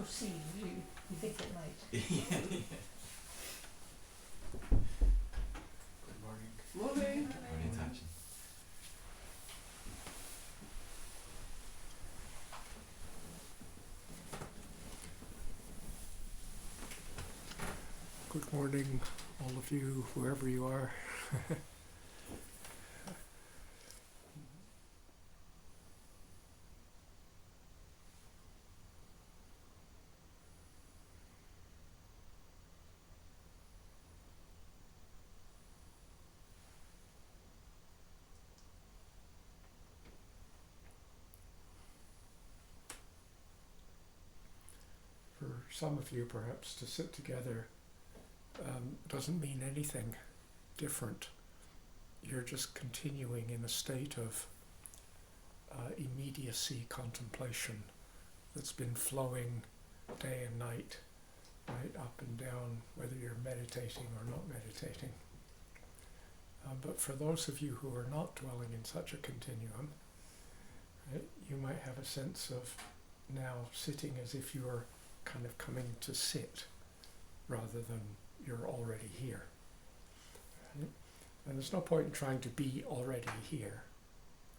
proceed. You think it might. Good morning. Morning. Morning, Tachin. Good morning, all of you, whoever you are. For some of you, perhaps, to sit together doesn't mean anything different. You're just continuing in a state of immediacy contemplation that's been flowing day and night, right, up and down, whether you're meditating or not meditating. But for those of you who are not dwelling in such a continuum, right, you might have a sense of now sitting as if you're kind of coming to sit rather than you're already here. Right? And there's no point in trying to be already here,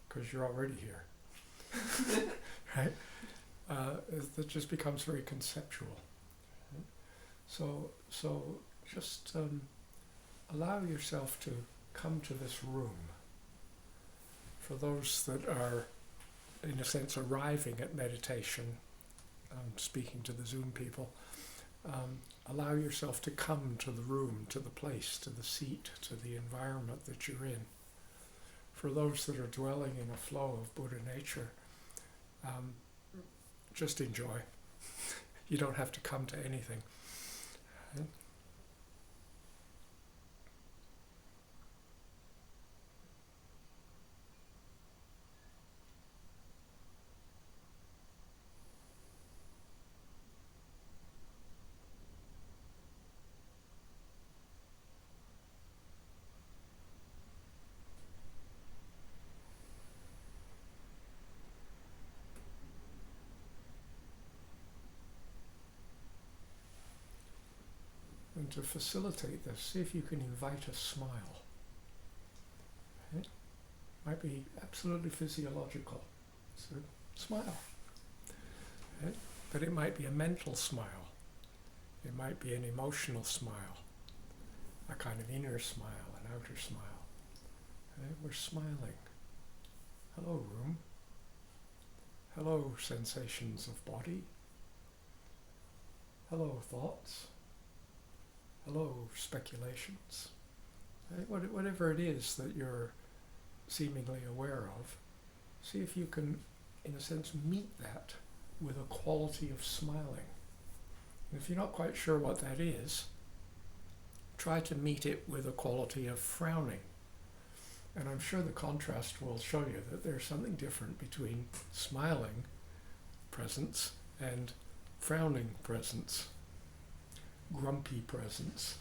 because you're already here. Right? That just becomes very conceptual. Right? So just allow yourself to come to this room. For those that are, in a sense, arriving at meditation, speaking to the Zoom people, allow yourself to come to the room, to the place, to the seat, to the environment that you're in. For those that are dwelling in a flow of Buddha nature, just enjoy. You don't have to come to anything. Right? And to facilitate this, see if you can invite a smile. Right? Might be absolutely physiological. So smile. Right? But it might be a mental smile. It might be an emotional smile. A kind of inner smile, an outer smile. Right? We're smiling. Hello, room. Hello, sensations of body. Hello, thoughts. Hello, speculations. Right? Whatever it is that you're seemingly aware of, see if you can, in a sense, meet that with a quality of smiling. And if you're not quite sure what that is, try to meet it with a quality of frowning. And I'm sure the contrast will show you that there's something different between smiling presence and frowning presence. Grumpy presence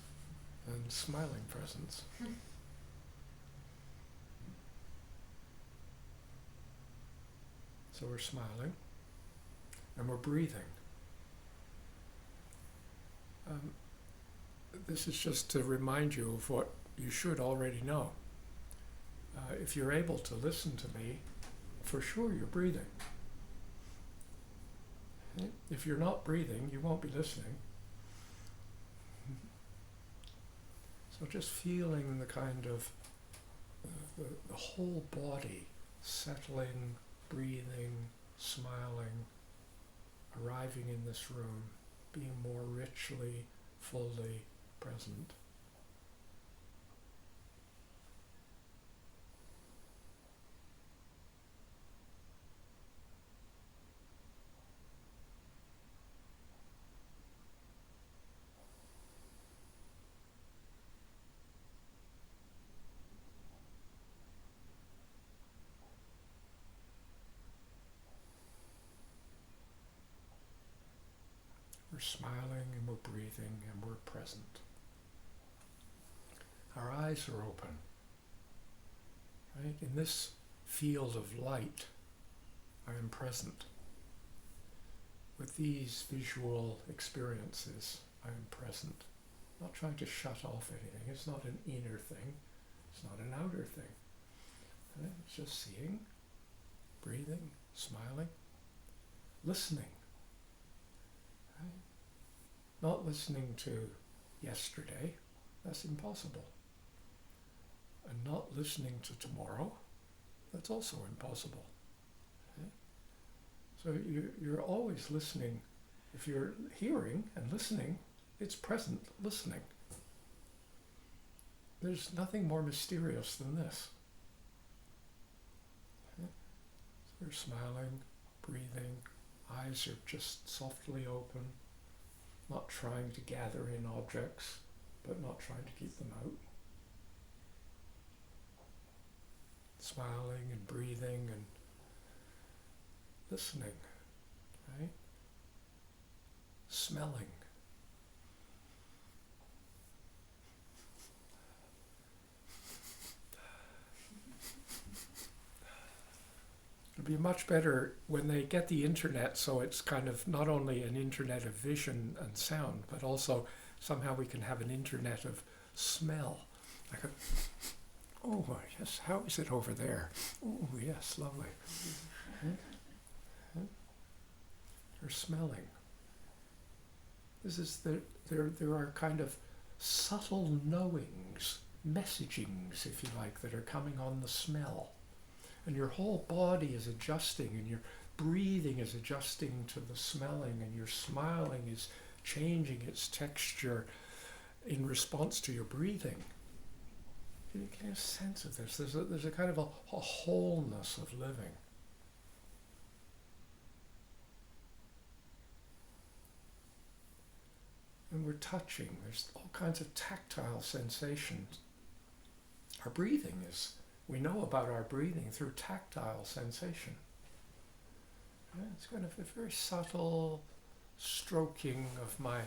and smiling presence. So we're smiling and we're breathing. This is just to remind you of what you should already know. If you're able to listen to me, for sure you're breathing. If you're not breathing, you won't be listening. So just feeling the kind of the whole body settling, breathing, smiling, arriving in this room, being more richly, fully present. We're smiling and we're breathing and we're present. Our eyes are open. Right? In this field of light, I am present. with these visual experiences, I am present. Not trying to shut off anything. It's not an inner thing. It's not an outer thing. Right? It's just seeing, breathing, smiling, listening. Right? Not listening to yesterday. That's impossible. And not listening to tomorrow. That's also impossible. Okay? So you're always listening. If you're hearing and listening, it's present listening. There's nothing more mysterious than this. Okay? So you're smiling, breathing, eyes are just softly open, not trying to gather in objects, but not trying to keep them out. Smiling and breathing and listening, right? Smelling. It'd be much better when they get the internet, so it's kind of not only an internet of vision and sound, but also somehow we can have an internet of smell. Like oh, yes, how is it over there? Oh, yes, lovely. Or smelling. This is there are kind of subtle knowings, messagings, if you like, that are coming on the smell. And your whole body is adjusting, and your breathing is adjusting to the smelling, and your smiling is changing its texture in response to your breathing. You get a sense of this. There's a kind of a wholeness of living. And we're touching. There's all kinds of tactile sensations. Our breathing is, we know about our breathing through tactile sensation. Yeah, it's kind of a very subtle stroking of my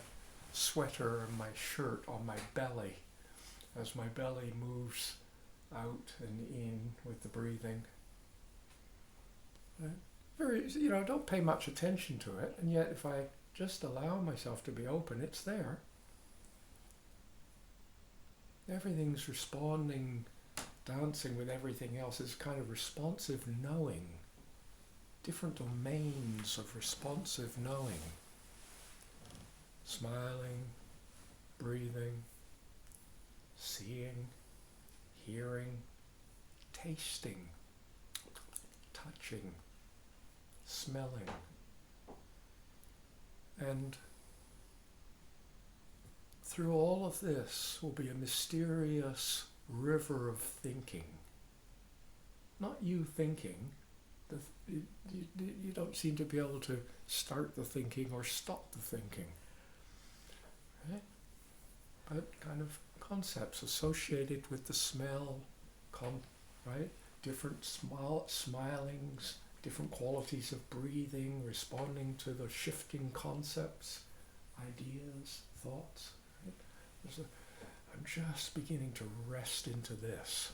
sweater and my shirt on my belly as my belly moves out and in with the breathing. Right? Very, don't pay much attention to it, and yet if I just allow myself to be open, it's there. Everything's responding, dancing with everything else. Is kind of responsive knowing. Different domains of responsive knowing. Smiling, breathing, seeing, hearing, tasting, touching, smelling. And through all of this will be a mysterious river of thinking. Not you thinking. You don't seem to be able to start the thinking or stop the thinking. Right? But kind of concepts associated with the smell, right? Different smilings, different qualities of breathing, responding to the shifting concepts, ideas, thoughts. Right? I'm just beginning to rest into this.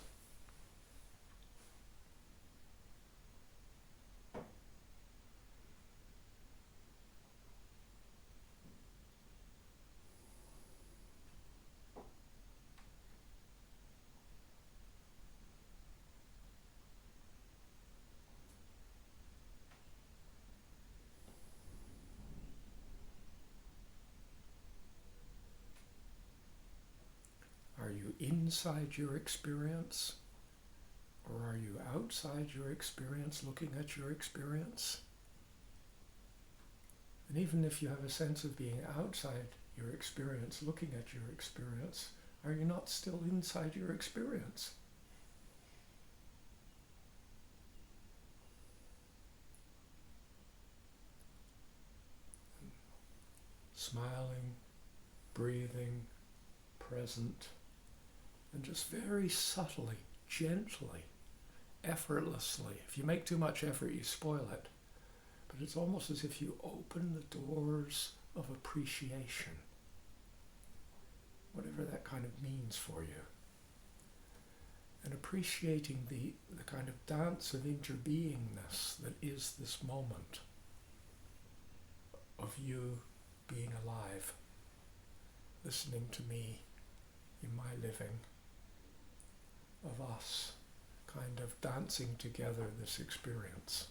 Are you inside your experience? Or are you outside your experience, looking at your experience? And even if you have a sense of being outside your experience, looking at your experience, are you not still inside your experience? Smiling, breathing, present, and just very subtly, gently, effortlessly. If you make too much effort, you spoil it. But it's almost as if you open the doors of appreciation, whatever that kind of means for you. And appreciating the kind of dance of interbeingness that is this moment. of you being alive, listening to me in my living, of us kind of dancing together this experience.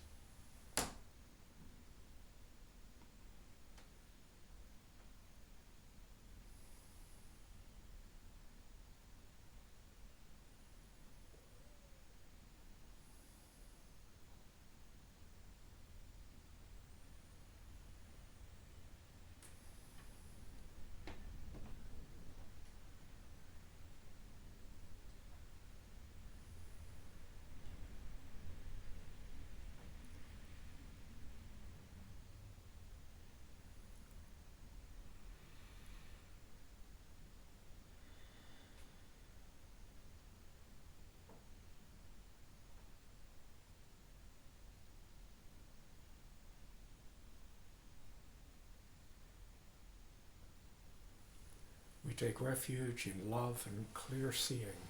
We take refuge in love and clear seeing.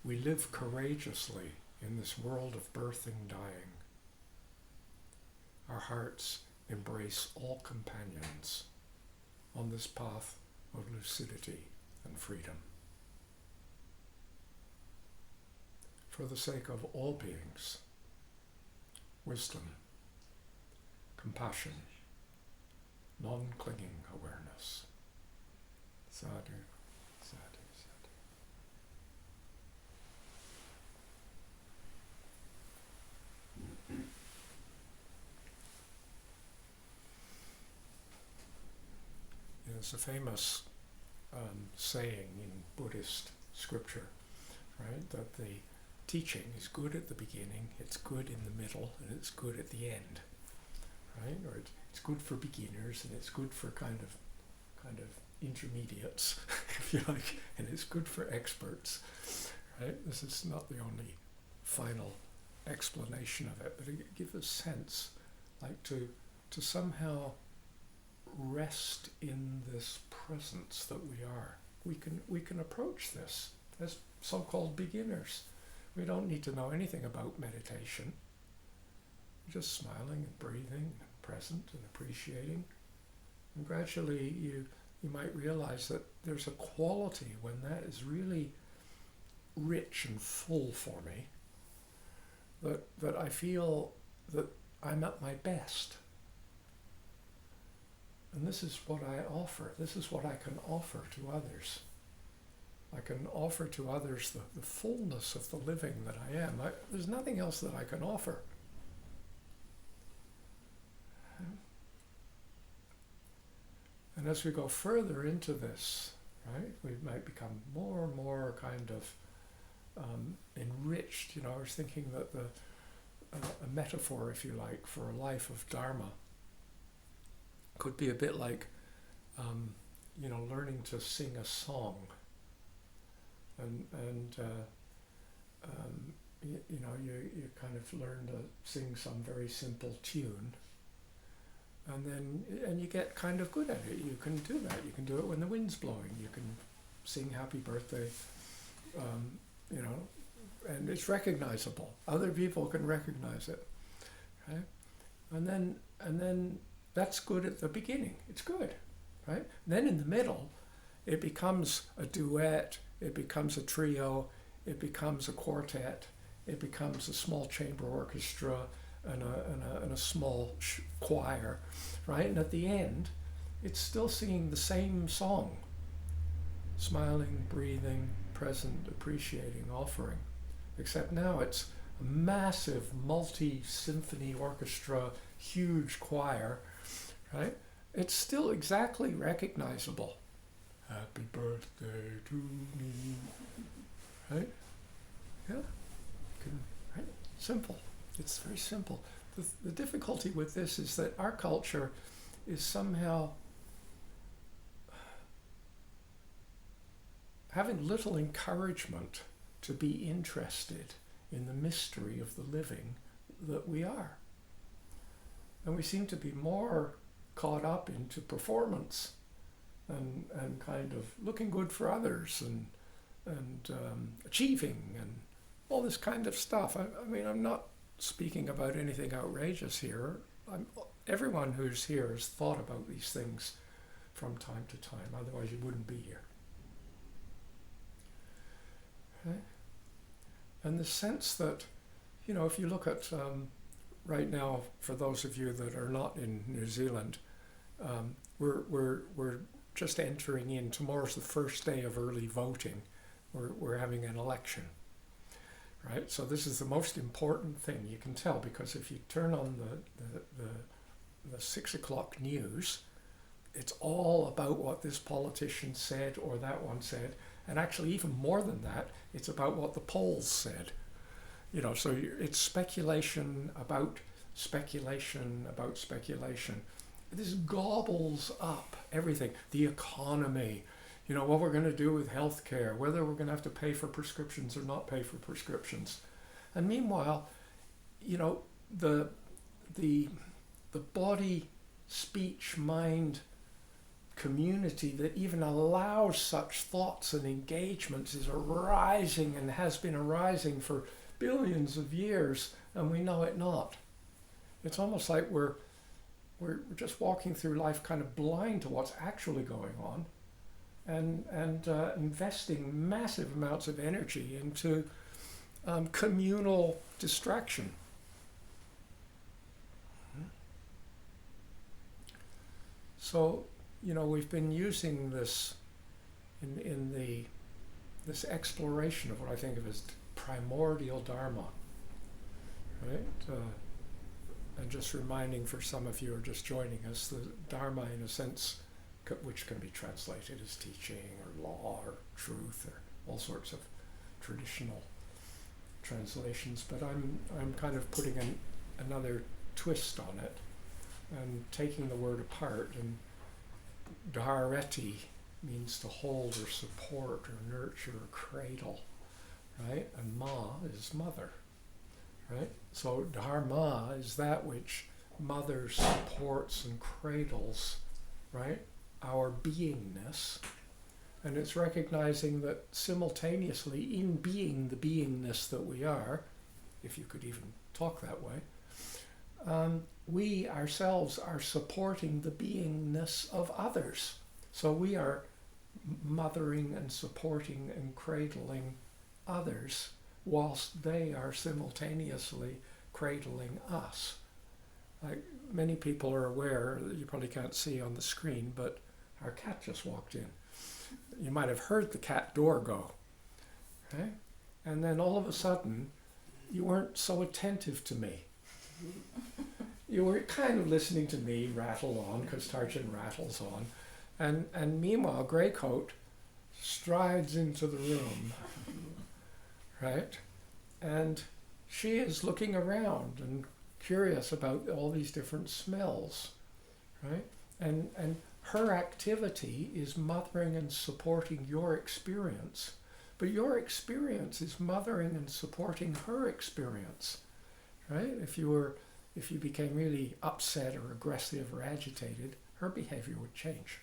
We live courageously in this world of birth and dying. Our hearts embrace all companions on this path of lucidity and freedom. For the sake of all beings, wisdom, compassion, non-clinging awareness. Sadhu, sadhu, sadhu. There's a famous saying in Buddhist scripture, right, that the teaching is good at the beginning, it's good in the middle, and it's good at the end, right? Or it's good for beginners, and it's good for kind of intermediates, if you like, and it's good for experts, right? This is not the only final explanation of it, but it gives a sense, like to somehow rest in this presence that we are. We can approach this as so-called beginners. We don't need to know anything about meditation. Just smiling and breathing and present and appreciating. And gradually you might realize that there's a quality when that is really rich and full for me, that I feel that I'm at my best. And this is what I offer. This is what I can offer to others. I can offer to others the fullness of the living that I am. There's nothing else that I can offer. And as we go further into this, right, we might become more and more kind of enriched. You know, I was thinking that a metaphor, if you like, for a life of Dharma could be a bit like, learning to sing a song. You kind of learn to sing some very simple tune. And you get kind of good at it. You can do that. You can do it when the wind's blowing. You can sing happy birthday, and it's recognizable. Other people can recognize it, right? And then that's good at the beginning. It's good, right? Then in the middle, it becomes a duet. It becomes a trio. It becomes a quartet. It becomes a small chamber orchestra. And a small choir, right? And at the end, it's still singing the same song, smiling, breathing, present, appreciating, offering, except now it's a massive multi-symphony orchestra, huge choir, right? It's still exactly recognizable. Happy birthday to me, right? Yeah, right? Simple. It's very simple. The difficulty with this is that our culture is somehow having little encouragement to be interested in the mystery of the living that we are. And we seem to be more caught up into performance and kind of looking good for others and achieving and all this kind of stuff. I mean, I'm not speaking about anything outrageous here. everyone who's here has thought about these things from time to time, otherwise you wouldn't be here. Okay? And the sense that, if you look at right now, for those of you that are not in New Zealand, we're just entering in. Tomorrow's the first day of early voting. We're having an election, right? So this is the most important thing. You can tell because if you turn on the 6 o'clock news, it's all about what this politician said or that one said, and actually even more than that, it's about what the polls said. So it's speculation about speculation about speculation. This gobbles up everything. The economy, what we're going to do with healthcare, whether we're going to have to pay for prescriptions or not pay for prescriptions. And meanwhile, the body, speech, mind community that even allows such thoughts and engagements is arising and has been arising for billions of years, and we know it not. It's almost like we're just walking through life kind of blind to what's actually going on, and investing massive amounts of energy into communal distraction. So, we've been using this in this exploration of what I think of as primordial Dharma, right? And just reminding for some of you who are just joining us, the Dharma, in a sense, which can be translated as teaching or law or truth or all sorts of traditional translations, but I'm kind of putting another twist on it and taking the word apart. And dhareti means to hold or support or nurture or cradle, right? And ma is mother, right? So dharma is that which mothers, supports and cradles, right? Our beingness. And it's recognizing that simultaneously in being the beingness that we are, if you could even talk that way, we ourselves are supporting the beingness of others. So we are mothering and supporting and cradling others whilst they are simultaneously cradling us. Like many people are aware, you probably can't see on the screen, but our cat just walked in. You might have heard the cat door go, okay? And then all of a sudden, you weren't so attentive to me. You were kind of listening to me rattle on, because Tarjan rattles on. And meanwhile, Greycoat strides into the room, right? And she is looking around and curious about all these different smells, right? And her activity is mothering and supporting your experience, but your experience is mothering and supporting her experience, right? If you became really upset or aggressive or agitated, her behavior would change,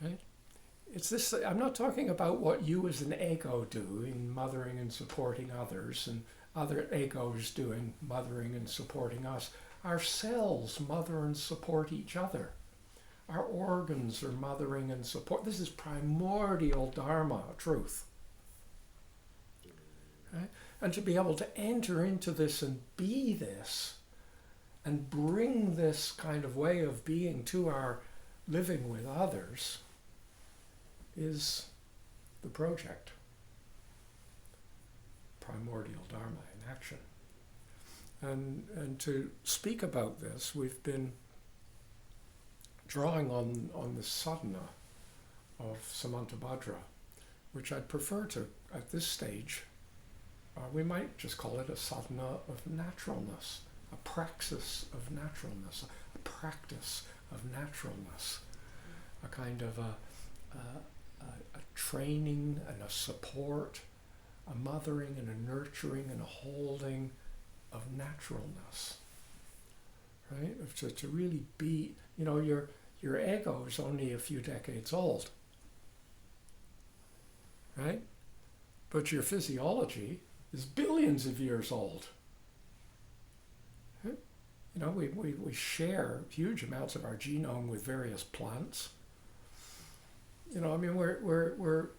right? It's this, I'm not talking about what you as an ego do in mothering and supporting others and other egos doing mothering and supporting us. Our cells mother and support each other. Our organs are mothering and support. This is primordial Dharma, truth. Right? And to be able to enter into this and be this and bring this kind of way of being to our living with others is the project. Primordial Dharma in action. And to speak about this, we've been drawing on the sadhana of Samantabhadra, which I'd prefer to, at this stage, we might just call it a sadhana of naturalness, a praxis of naturalness, a practice of naturalness, a kind of a training and a support, a mothering and a nurturing and a holding of naturalness, right? To really be, your ego is only a few decades old, right? But your physiology is billions of years old. Right? we share huge amounts of our genome with various plants. We're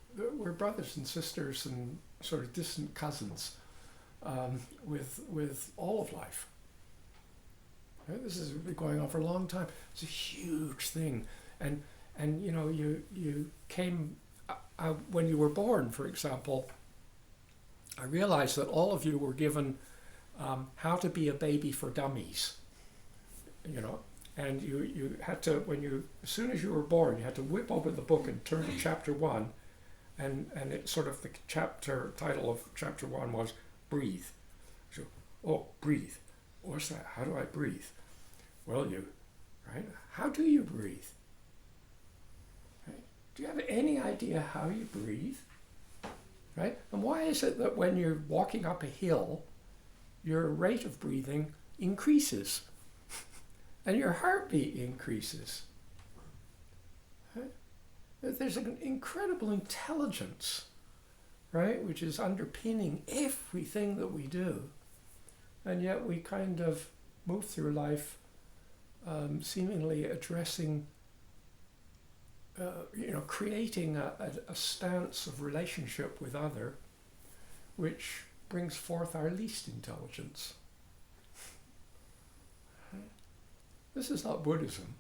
brothers and sisters and sort of distant cousins with all of life. Right? This has been going on for a long time. It's a huge thing, and you came when you were born, for example. I realized that all of you were given how to be a baby for dummies. And you had to, as soon as you were born, you had to whip open the book and turn to chapter 1, and it sort of, the chapter title of chapter 1 was breathe. So, breathe. What's that? How do I breathe? Well, right? How do you breathe? Right? Do you have any idea how you breathe? Right? And why is it that when you're walking up a hill, your rate of breathing increases and your heartbeat increases? Right? There's an incredible intelligence, right, which is underpinning everything that we do. And yet we kind of move through life seemingly addressing, creating a stance of relationship with other, which brings forth our least intelligence. This is not Buddhism.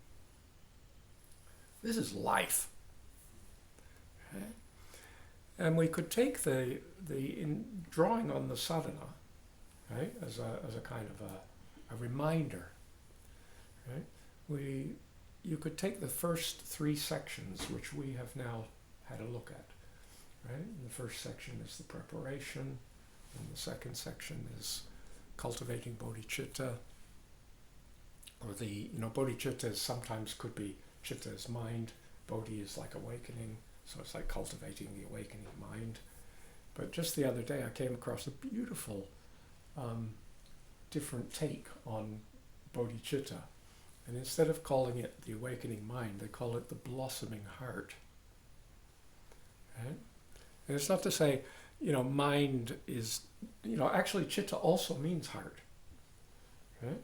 This is life. And we could take the drawing on the sadhana, right, as a kind of a reminder, right? You could take the first 3 sections, which we have now had a look at, right? And the first section is the preparation, and the second section is cultivating bodhicitta, or bodhicitta sometimes could be, citta is mind, bodhi is like awakening, so it's like cultivating the awakening mind. But just the other day I came across a beautiful different take on bodhicitta. And instead of calling it the awakening mind, they call it the blossoming heart. Right? And it's not to say, mind is, actually citta also means heart. Right?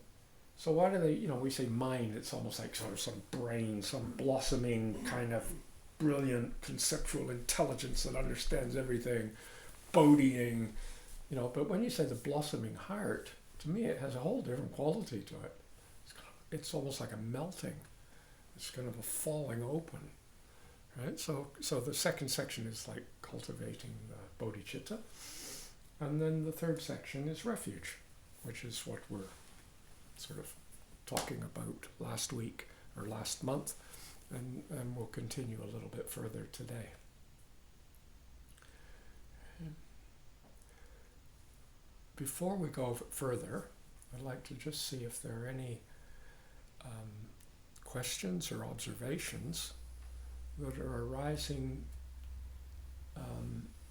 So why do they, we say mind, it's almost like sort of some brain, some blossoming kind of brilliant conceptual intelligence that understands everything, bodhying, but when you say the blossoming heart, to me it has a whole different quality to it. It's almost like a melting. It's kind of a falling open, right? So the second section is like cultivating the bodhicitta, and then the third section is refuge, which is what we're sort of talking about last week or last month, and we'll continue a little bit further today. Before we go further, I'd like to just see if there are any questions or observations that are arising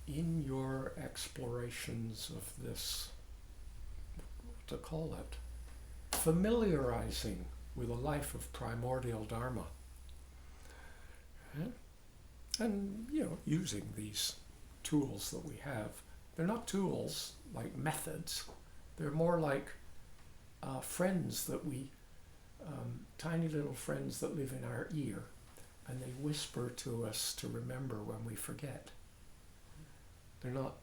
in your explorations of this, what to call it, familiarizing with a life of primordial Dharma. Right? And, using these tools that we have. They're not tools like methods. They're more like friends that we, tiny little friends that live in our ear, and they whisper to us to remember when we forget. They're not,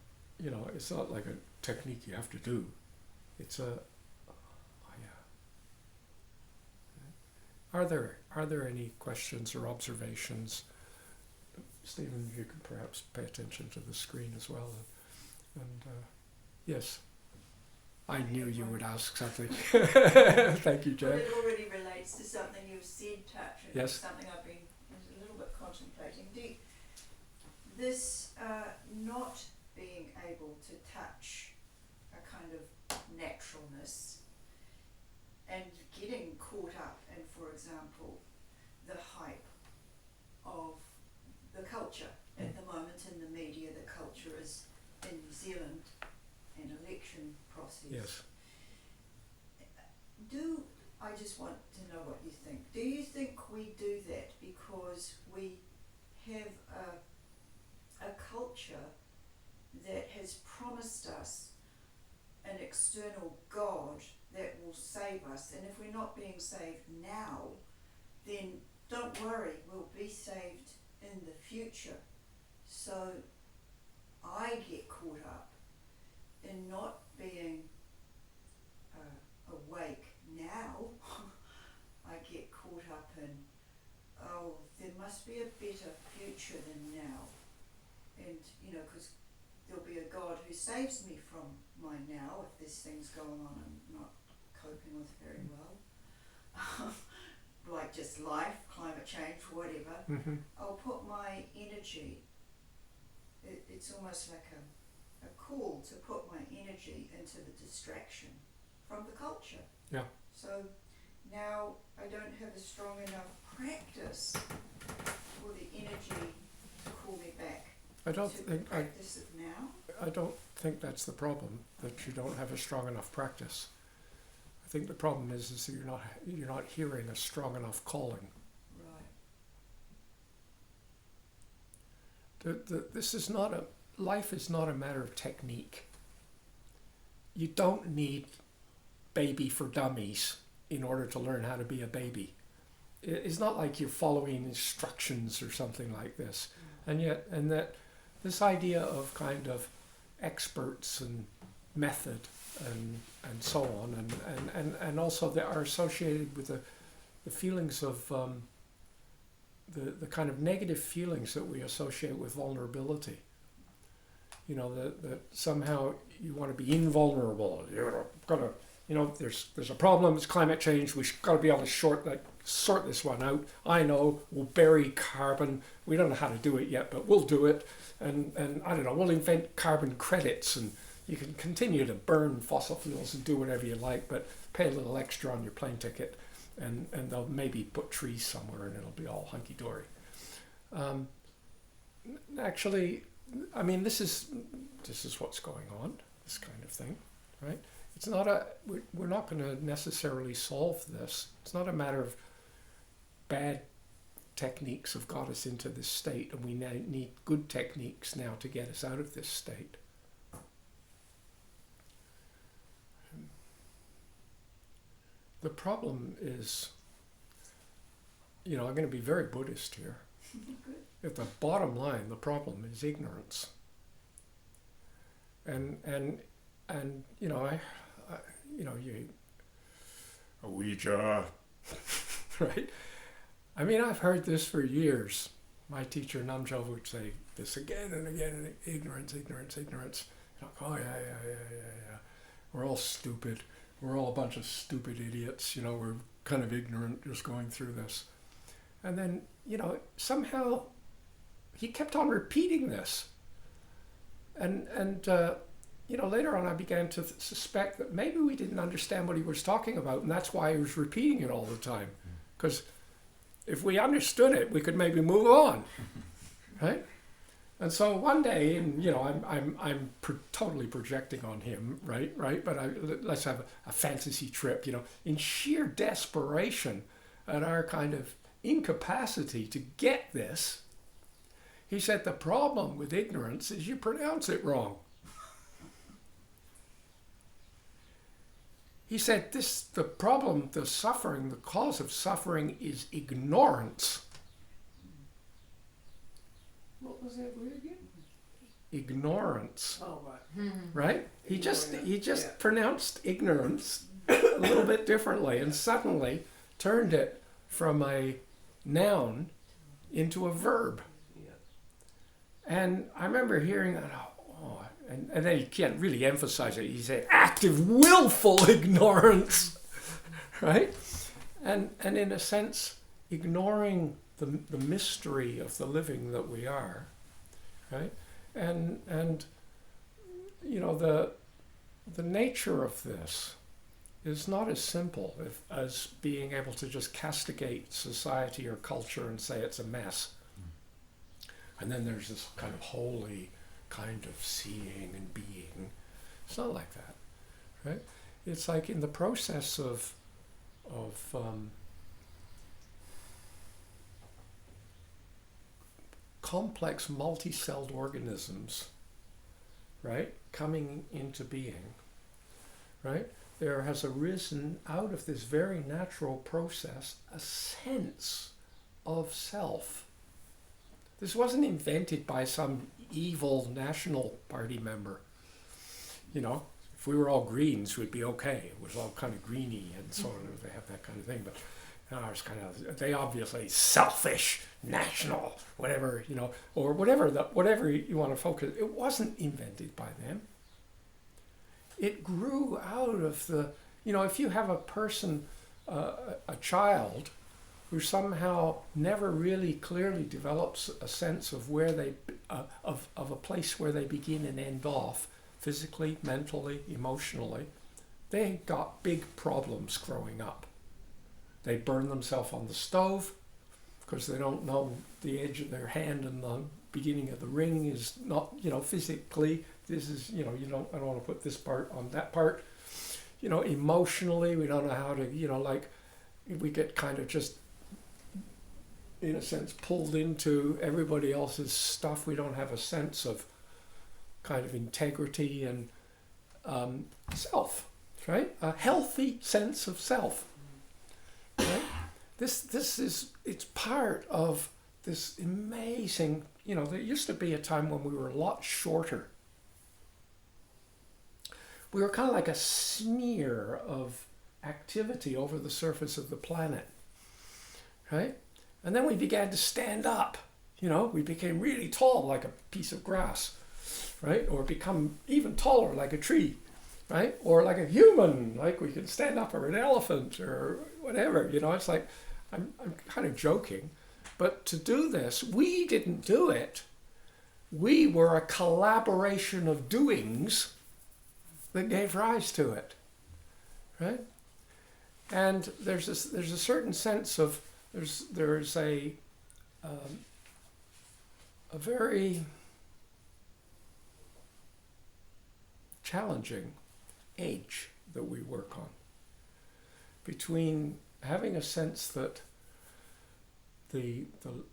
it's not like a technique you have to do. It's Are there any questions or observations? Stephen, you can perhaps pay attention to the screen as well. And yes, I knew you would ask something. Thank you, Jen. Well, it already relates to something you've said, Patrick. Yes. Something I've been a little bit contemplating. This not being able to touch a kind of naturalness and getting caught up in, for example, the hype of the culture. At the moment in the media, the culture is in New Zealand an election process. Yes. I just want to know what you think. Do you think we do that because we have a culture that has promised us an external God that will save us. And if we're not being saved now, then don't worry, we'll be saved in the future. So I get caught up in not being awake now. I get caught up in, oh, there must be a better future than now. And, you know, because there'll be a God who saves me from my now if there's things going on I'm not coping with very well. Like just life, climate change, whatever. Mm-hmm. I'll put my energy, it's almost like a call to put my energy into the distraction from the culture. Yeah. So now I don't have a strong enough practice for the energy to call me back. I don't to think practice it now. I don't think that's the problem, that you don't have a strong enough practice. I think the problem is that you're not hearing a strong enough calling. Right. This is not life is not a matter of technique. You don't need baby for dummies in order to learn how to be a baby. It's not like you're following instructions or something like this. And that this idea of kind of experts and method and so on, and also they are associated with the feelings of the kind of negative feelings that we associate with vulnerability. You know, that somehow you want to be invulnerable. You're gonna, you know, there's a problem. It's climate change. We've got to be able to sort this one out. I know we'll bury carbon. We don't know how to do it yet, but we'll do it. And I don't know. We'll invent carbon credits, and you can continue to burn fossil fuels and do whatever you like, but pay a little extra on your plane ticket, and they'll maybe put trees somewhere, and it'll be all hunky dory. Actually, I mean, this is what's going on. This kind of thing, right? It's not we're not going to necessarily solve this. It's not a matter of bad techniques have got us into this state, and we need good techniques now to get us out of this state. The problem is, you know, I'm going to be very Buddhist here. At the bottom line, the problem is ignorance. And you know, I you know, Ouija, right? I mean, I've heard this for years. My teacher Namjo would say this again and again, and ignorance, ignorance, ignorance. Like, oh yeah. We're all stupid. We're all a bunch of stupid idiots. You know, we're kind of ignorant just going through this. And then, you know, somehow he kept on repeating this. And you know, later on I began to suspect that maybe we didn't understand what he was talking about, and that's why he was repeating it all the time. Because if we understood it, we could maybe move on, right? And so one day, and you know, I'm totally projecting on him, right? But let's have a fantasy trip, you know, in sheer desperation at our kind of incapacity to get this. He said the problem with ignorance is you pronounce it wrong. He said the problem, the suffering, the cause of suffering is ignorance. What was that word again? Ignorance. Oh, right. Right? He just pronounced ignorance a little bit differently, and suddenly turned it from a noun into a verb. Yeah. And I remember hearing that, and then he can't really emphasize it. He said active, willful ignorance, right? And in a sense, ignoring the mystery of the living that we are, right? And you know, the nature of this is not as simple as being able to just castigate society or culture and say it's a mess. And then there's this kind of holy kind of seeing and being. It's not like that, right? It's like in the process of complex multi-celled organisms, right, coming into being, right? there has arisen out of this very natural process a sense of self. This wasn't invented by some evil National Party member. You know, if we were all Greens, we'd be okay. It was all kind of greeny and sort of, they have that kind of thing. But it's kind of, they obviously selfish, national, whatever, you know, or whatever you want to focus. It wasn't invented by them. It grew out of the, you know, if you have a person, a child, who somehow never really clearly develops a sense of where they, of a place where they begin and end off, physically, mentally, emotionally, they got big problems growing up. They burn themselves on the stove because they don't know the edge of their hand and the beginning of the ring is not, you know, physically, this is, you know, I don't want to put this part on that part. You know, emotionally, we don't know how to, you know, like, we get kind of just, in a sense, pulled into everybody else's stuff. We don't have a sense of kind of integrity and self, right? A healthy sense of self, right? This is, it's part of this amazing, you know, there used to be a time when we were a lot shorter. We were kind of like a smear of activity over the surface of the planet, right? And then we began to stand up, you know, we became really tall like a piece of grass, right? Or become even taller like a tree, right? Or like a human, like we can stand up, or an elephant or whatever, you know. It's like, I'm kind of joking, but to do this, we didn't do it. We were a collaboration of doings that gave rise to it, right? And there's a certain sense of, there's a very challenging edge that we work on between having a sense that the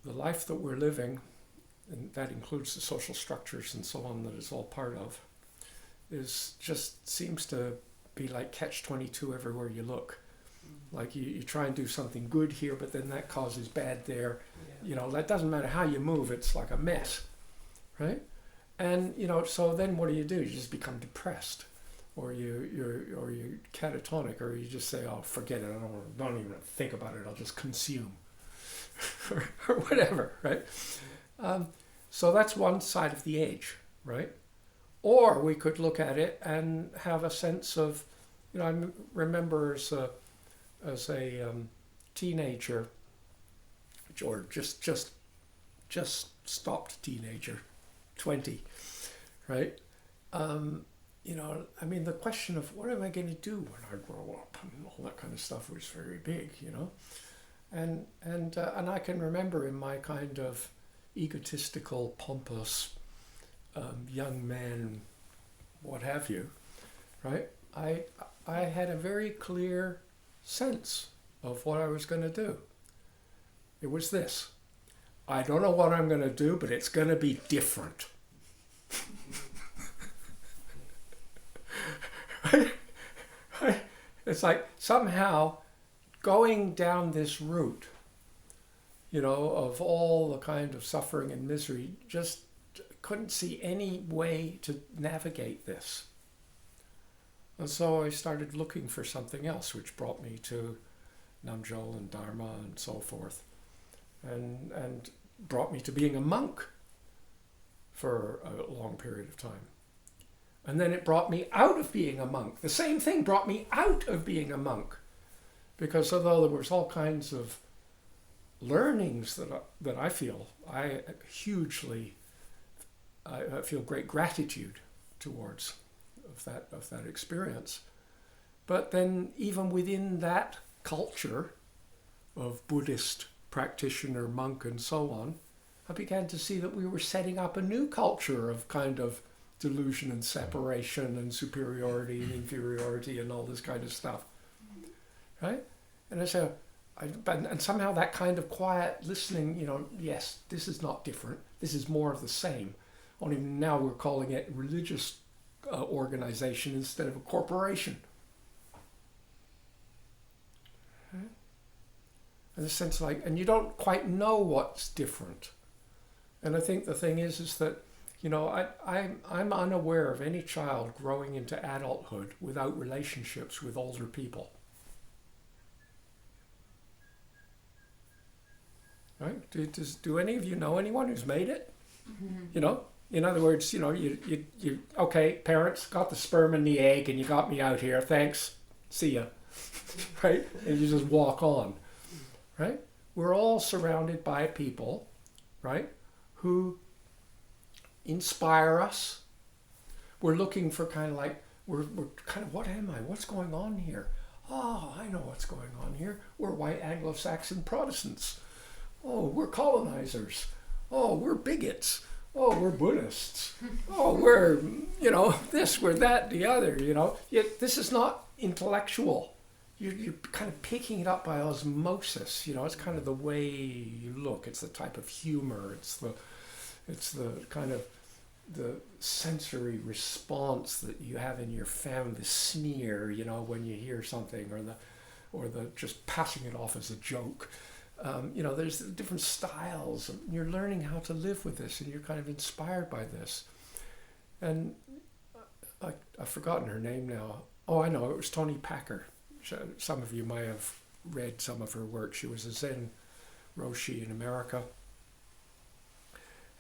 life that we're living, and that includes the social structures and so on that it's all part of, is just seems to be like catch-22 everywhere you look. Like you try and do something good here, but then that causes bad there. Yeah. You know, that doesn't matter how you move, it's like a mess, right? And, you know, so then what do? You just become depressed, or you're catatonic, or you just say, oh, forget it, I don't even think about it, I'll just consume, or whatever, right? So that's one side of the edge, right? Or we could look at it and have a sense of, you know, I remember as a teenager, or just stopped teenager, 20, right? You know, I mean, the question of what am I going to do when I grow up and all that kind of stuff was very big, you know, and I can remember in my kind of egotistical, pompous young man, what have you, right? I had a very clear sense of what I was going to do. It was this: I don't know what I'm going to do, but it's going to be different. It's like somehow going down this route, you know, of all the kind of suffering and misery, just couldn't see any way to navigate this. And so I started looking for something else, which brought me to Namjol and Dharma and so forth, and brought me to being a monk for a long period of time. And then it brought me out of being a monk. The same thing brought me out of being a monk, because although there was all kinds of learnings that I feel, I feel great gratitude towards of that experience. But then even within that culture of Buddhist practitioner, monk, and so on, I began to see that we were setting up a new culture of kind of delusion and separation and superiority and inferiority and all this kind of stuff, right? And I said, and somehow that kind of quiet listening, you know, yes, this is not different, this is more of the same, only now we're calling it religious organization instead of a corporation, in the sense like, and you don't quite know what's different. And I think the thing is that, you know, I'm unaware of any child growing into adulthood without relationships with older people. Right? Do any of you know anyone who's made it? You know, in other words, you know, you okay, parents, got the sperm and the egg, and you got me out here. Thanks. See ya. Right? And you just walk on. Right? We're all surrounded by people, right, who inspire us. We're looking for kind of like, we're kind of, what am I? What's going on here? Oh, I know what's going on here. We're white Anglo-Saxon Protestants. Oh, we're colonizers. Oh, we're bigots. Oh, we're Buddhists. Oh, we're, you know, this, we're that, the other, you know. Yet this is not intellectual. You're kind of picking it up by osmosis, you know. It's kind of the way you look. It's the type of humor. It's the kind of the sensory response that you have in your family, the sneer, you know, when you hear something, or the just passing it off as a joke. You know, there's different styles. You're learning how to live with this, and you're kind of inspired by this. And I've forgotten her name now. Oh, I know, it was Toni Packer. Some of you might have read some of her work. She was a Zen Roshi in America.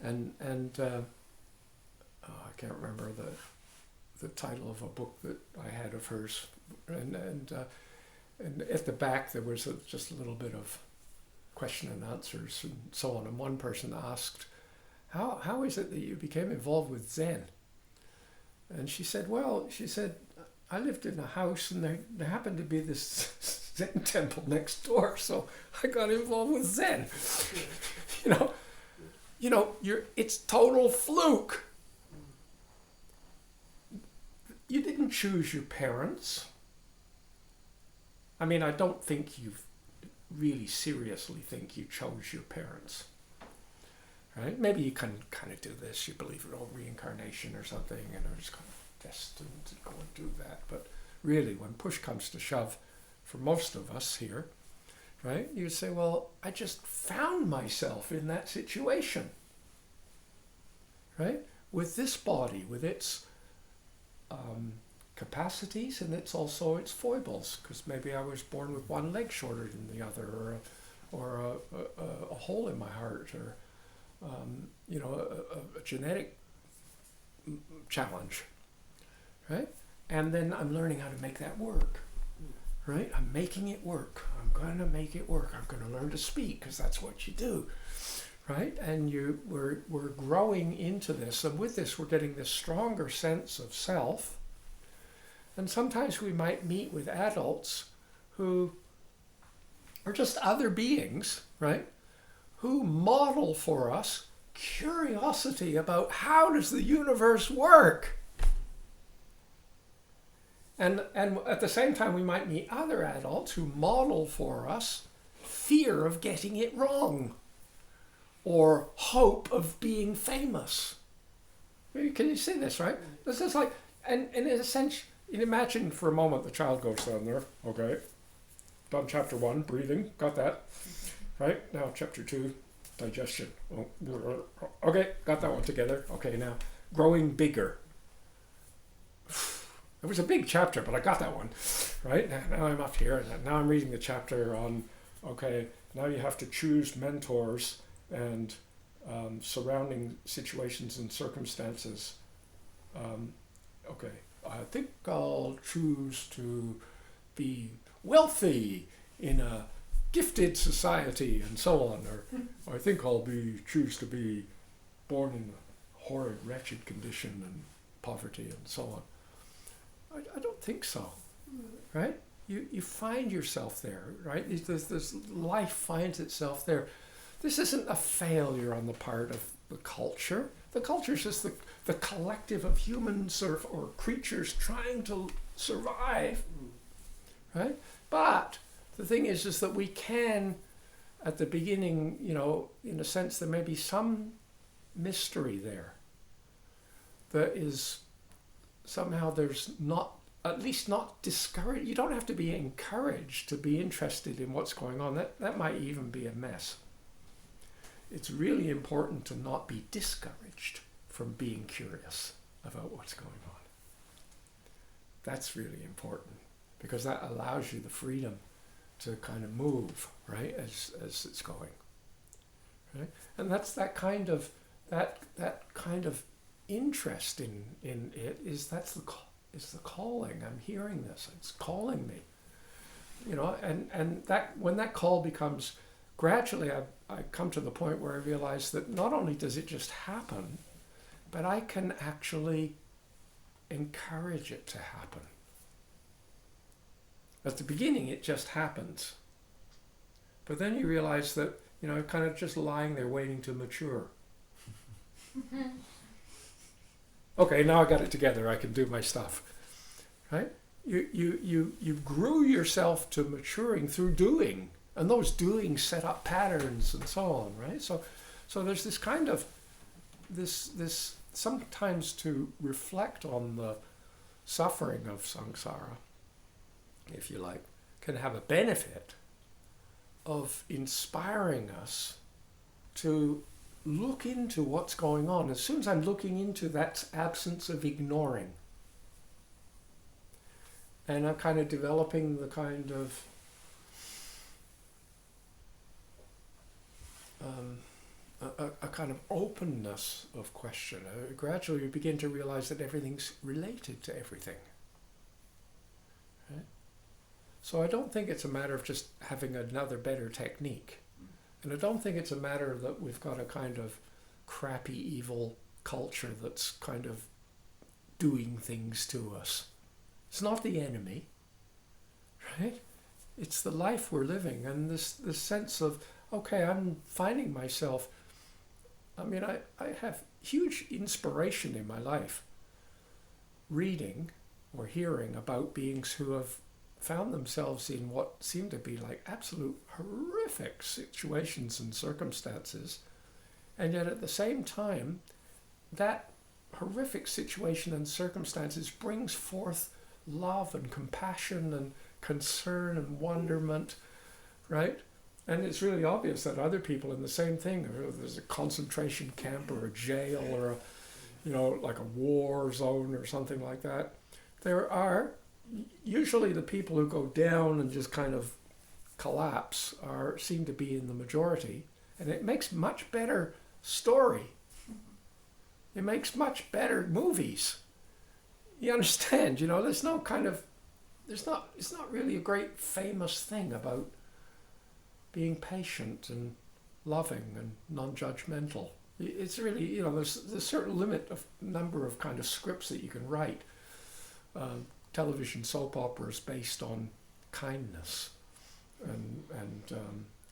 And I can't remember the title of a book that I had of hers. And at the back there was just a little bit of question and answers and so on. And one person asked, how is it that you became involved with Zen? And she said, I lived in a house and there happened to be this Zen temple next door, so I got involved with Zen. It's total fluke. You didn't choose your parents. I mean, I don't think you really seriously think you chose your parents. Right? Maybe you can kind of do this, you believe in reincarnation or something, and are just kind of destined to go and do that. But really, when push comes to shove, for most of us here, right, you say, well, I just found myself in that situation. Right? With this body, with its capacities and it's also its foibles, because maybe I was born with one leg shorter than the other, or a hole in my heart, or a genetic challenge, right? And then I'm learning how to make that work, right? I'm making it work. I'm going to make it work. I'm going to learn to speak, because that's what you do, right? And we're growing into this, and with this we're getting this stronger sense of self. And sometimes we might meet with adults who are just other beings, right? Who model for us curiosity about how does the universe work? And at the same time, we might meet other adults who model for us fear of getting it wrong, or hope of being famous. Can you see this, right? This is like, and in a sense, you imagine for a moment the child goes down there, okay, done chapter 1, breathing, got that, right? Now chapter 2, digestion. Oh, okay, got that one together. Okay, now growing bigger. It was a big chapter, but I got that one, right? Now I'm up here, and now I'm reading the chapter on, okay, now you have to choose mentors and surrounding situations and circumstances. Okay, I think I'll choose to be wealthy in a gifted society and so on, or I think I'll choose to be born in a horrid, wretched condition and poverty and so on. I don't think so, right? You find yourself there, right? This life finds itself there. This isn't a failure on the part of the culture. The culture is just the collective of humans or creatures trying to survive, right? But the thing is that we can, at the beginning, in a sense, there may be some mystery there. That is, somehow there's not at least not discouraged. You don't have to be encouraged to be interested in what's going on. That might even be a mess. It's really important to not be discouraged from being curious about what's going on. That's really important, because that allows you the freedom to kind of move, right, as it's going. Right? And that's that kind of interest in it is the calling. I'm hearing this. It's calling me. And that when that call becomes gradually, I come to the point where I realize that not only does it just happen, but I can actually encourage it to happen. At the beginning, it just happens. But then you realize that, kind of just lying there waiting to mature. Okay, now I got it together. I can do my stuff. Right? You grew yourself to maturing through doing. And those doings set up patterns and so on, right? So there's this kind of, this sometimes to reflect on the suffering of samsara, if you like, can have a benefit of inspiring us to look into what's going on. As soon as I'm looking into that absence of ignoring, and I'm kind of developing the kind of a kind of openness of question. Gradually you begin to realize that everything's related to everything. Right? So I don't think it's a matter of just having another better technique. And I don't think it's a matter that we've got a kind of crappy, evil culture that's kind of doing things to us. It's not the enemy, right? It's the life we're living, and this sense of, okay, I'm finding myself, I have huge inspiration in my life reading or hearing about beings who have found themselves in what seem to be like absolute horrific situations and circumstances, and yet at the same time, that horrific situation and circumstances brings forth love and compassion and concern and wonderment, right? And it's really obvious that other people in the same thing, or there's a concentration camp or a jail or like a war zone or something like that, there are usually the people who go down and just kind of collapse seem to be in the majority, and it makes much better story. It makes much better movies. You understand? There's no kind of, it's not really a great famous thing about being patient and loving and non-judgmental. It's really, there's a certain limit of number of kind of scripts that you can write. Television soap operas based on kindness and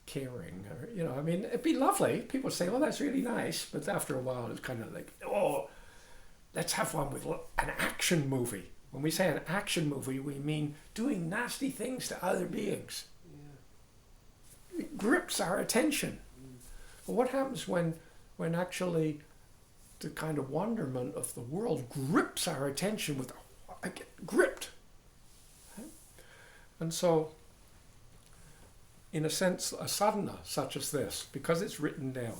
caring. It'd be lovely. People say, "Oh, that's really nice," but after a while, it's kind of like, "Oh, let's have one with an action movie." When we say an action movie, we mean doing nasty things to other beings. Yeah. It grips our attention. But what happens when actually the kind of wonderment of the world grips our attention with, I get gripped. Right? And so, in a sense, a sadhana such as this, because it's written down,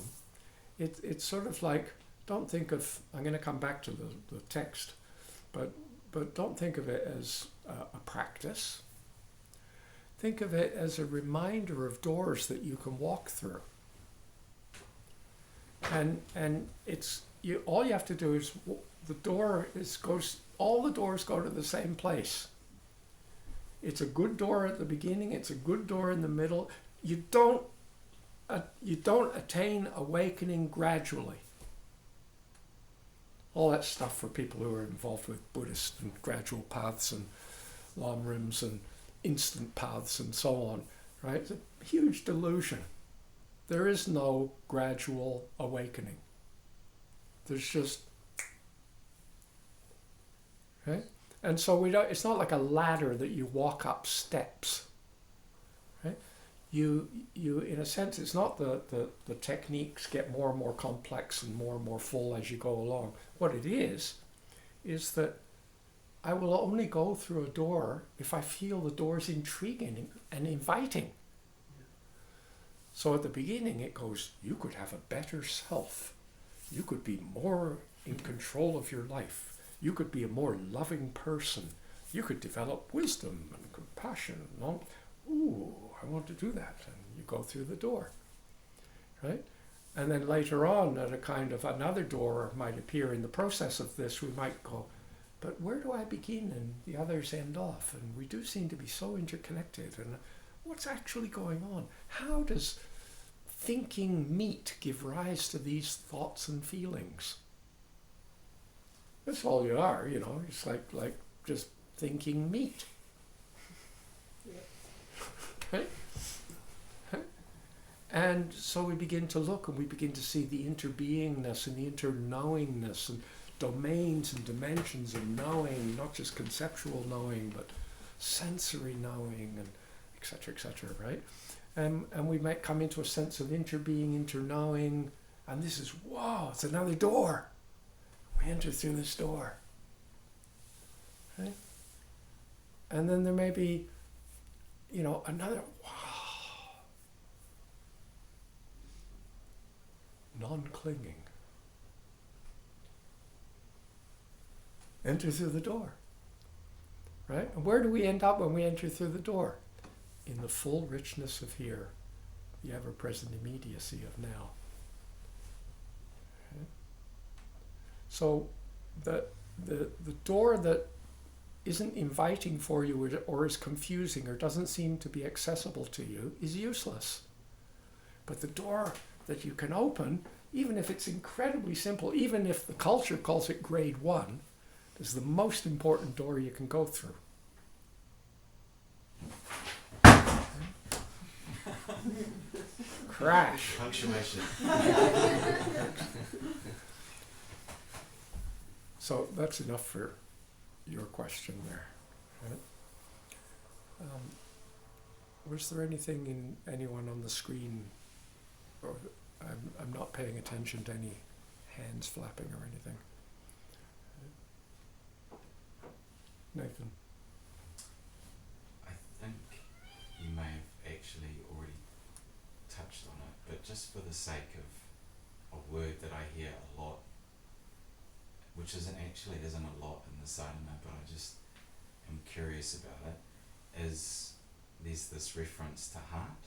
it's sort of like, don't think of, I'm going to come back to the text, but don't think of it as a practice. Think of it as a reminder of doors that you can walk through. And it's all you have to do is all the doors go to the same place. It's a good door at the beginning. It's a good door in the middle. You don't attain awakening gradually. All that stuff for people who are involved with Buddhist and gradual paths and lamrims and instant paths and so on, right? It's a huge delusion. There is no gradual awakening. There's just, right? And so it's not like a ladder that you walk up steps, right? You in a sense, it's not the techniques get more and more complex and more full as you go along. What it is that I will only go through a door if I feel the door's intriguing and inviting. So at the beginning it goes, you could have a better self. You could be more in control of your life. You could be a more loving person. You could develop wisdom and compassion and all. Ooh, I want to do that. And you go through the door, right? And then later on, at a kind of another door might appear in the process of this, we might go, but where do I begin and the others end off? And we do seem to be so interconnected. And what's actually going on? How does thinking meat give rise to these thoughts and feelings? That's all you are, you know. It's like just thinking meat. Right? And so we begin to look and we begin to see the interbeingness and the interknowingness and domains and dimensions of knowing, not just conceptual knowing, but sensory knowing, and etc., right? And we might come into a sense of interbeing, interknowing, and this is, wow, it's another door. We enter through this door. Right? And then there may be, another, wow, non-clinging. Enter through the door. Right? And where do we end up when we enter through the door? In the full richness of here, the ever-present immediacy of now. Okay. So the door that isn't inviting for you or is confusing or doesn't seem to be accessible to you is useless. But the door that you can open, even if it's incredibly simple, even if the culture calls it grade 1, is the most important door you can go through. Crash. Punctuation. So that's enough for your question there. Right? Was there anything in anyone on the screen, or I'm not paying attention to any hands flapping or anything. Nathan. I think you may have actually already touched on it, but just for the sake of a word that I hear a lot, which isn't a lot in the Sadhana, but I just am curious about it, is there's this reference to heart,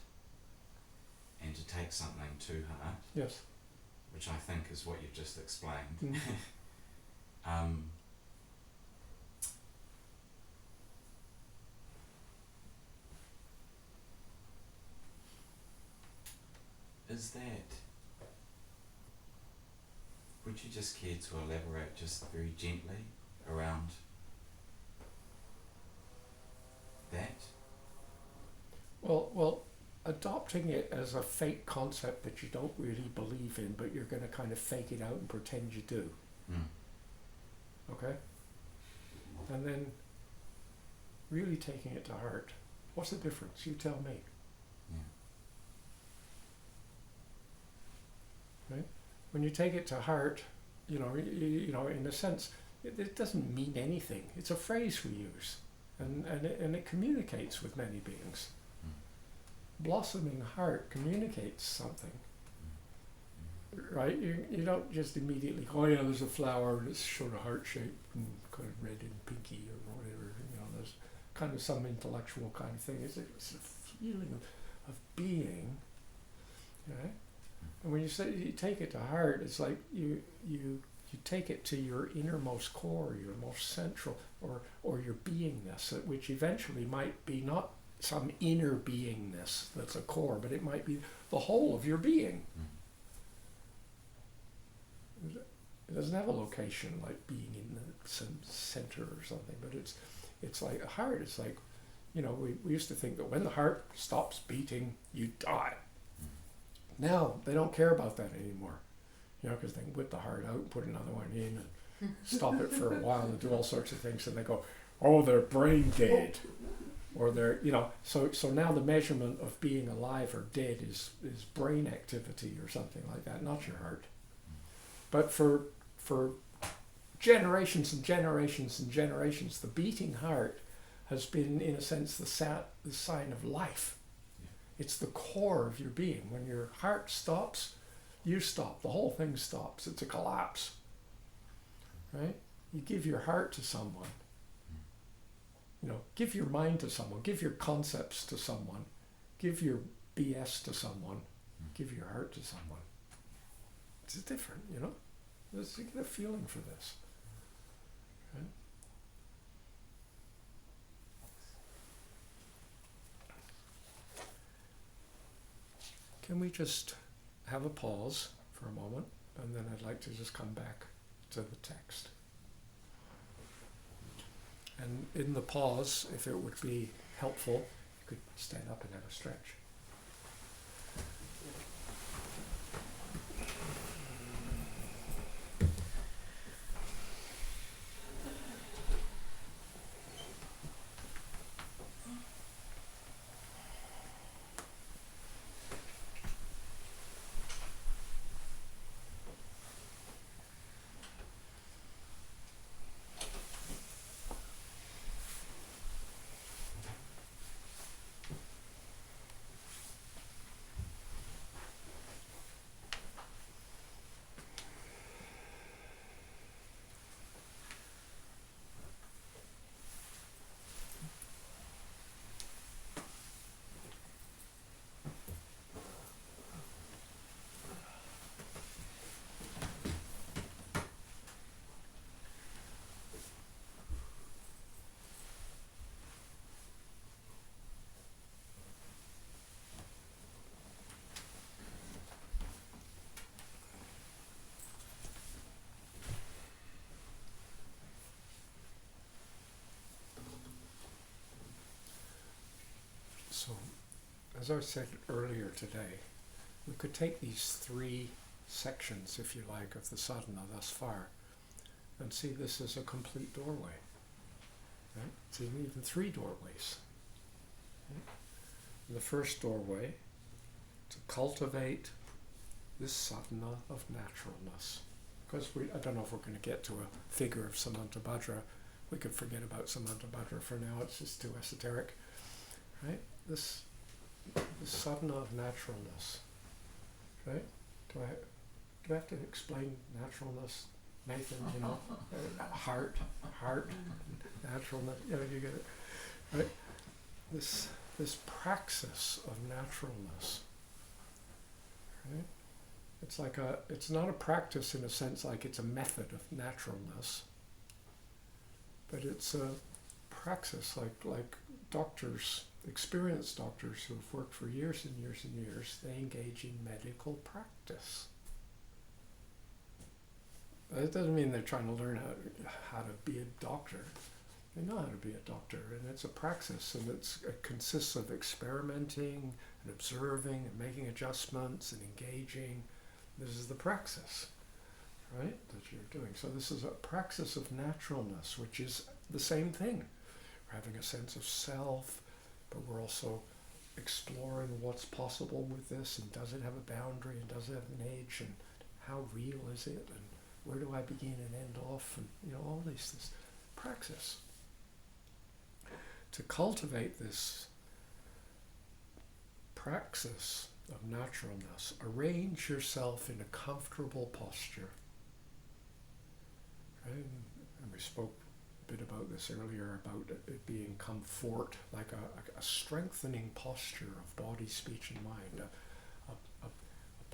and to take something to heart. Yes. Which I think is what you've just explained. Mm-hmm. Is that, would you just care to elaborate just very gently around that? Well, adopting it as a fake concept that you don't really believe in, but you're going to kind of fake it out and pretend you do. Okay? And then really taking it to heart. What's the difference? You tell me. Right? When you take it to heart, in a sense, it doesn't mean anything. It's a phrase we use, and it communicates with many beings. Blossoming heart communicates something, right? You don't just immediately go, oh yeah, there's a flower and it's sort of heart shaped and kind of red and pinky or whatever. There's kind of some intellectual kind of thing. It's a feeling of being, right? And when you say you take it to heart, it's like you take it to your innermost core, your most central, or your beingness, which eventually might be not some inner beingness that's a core, but it might be the whole of your being. It doesn't have a location like being in some center or something, but it's like a heart. It's like, we used to think that when the heart stops beating, you die. Now they don't care about that anymore, because they can whip the heart out and put another one in and stop it for a while and do all sorts of things, and they go, oh, they're brain dead, or they're, so now the measurement of being alive or dead is brain activity or something like that, not your heart. But for generations and generations and generations, the beating heart has been, in a sense, the sign of life. It's the core of your being. When your heart stops, you stop. The whole thing stops. It's a collapse. Right? You give your heart to someone. You know, give your mind to someone. Give your concepts to someone. Give your BS to someone. Give your heart to someone. It's different, you know. You get a feeling for this. Right? Can we just have a pause for a moment, and then I'd like to just come back to the text. And in the pause, if it would be helpful, you could stand up and have a stretch. So, as I said earlier today, we could take these three sections, if you like, of the sadhana thus far and see this as a complete doorway. Right? See, even three doorways. Right? The first doorway, to cultivate this sadhana of naturalness. Because I don't know if we're going to get to a figure of Samantabhadra. We could forget about Samantabhadra for now, it's just too esoteric. Right? This sadhana of naturalness, right? Do I have to explain naturalness, Nathan? You know, heart, naturalness. You know, you get it, right? This praxis of naturalness, right? It's like it's not a practice in a sense like it's a method of naturalness, but it's a praxis like doctors. Experienced doctors who have worked for years and years and years, they engage in medical practice. That doesn't mean they're trying to learn how to be a doctor. They know how to be a doctor, and it's a praxis, and it consists of experimenting and observing and making adjustments and engaging. This is the praxis, right, that you're doing. So this is a praxis of naturalness, which is the same thing. We're having a sense of self, but we're also exploring what's possible with this, and does it have a boundary, and does it have an age, and how real is it, and where do I begin and end off, and you know, all this praxis. To cultivate this praxis of naturalness, arrange yourself in a comfortable posture. Right? And we spoke bit about this earlier, about it being comfort, like a strengthening posture of body, speech and mind, a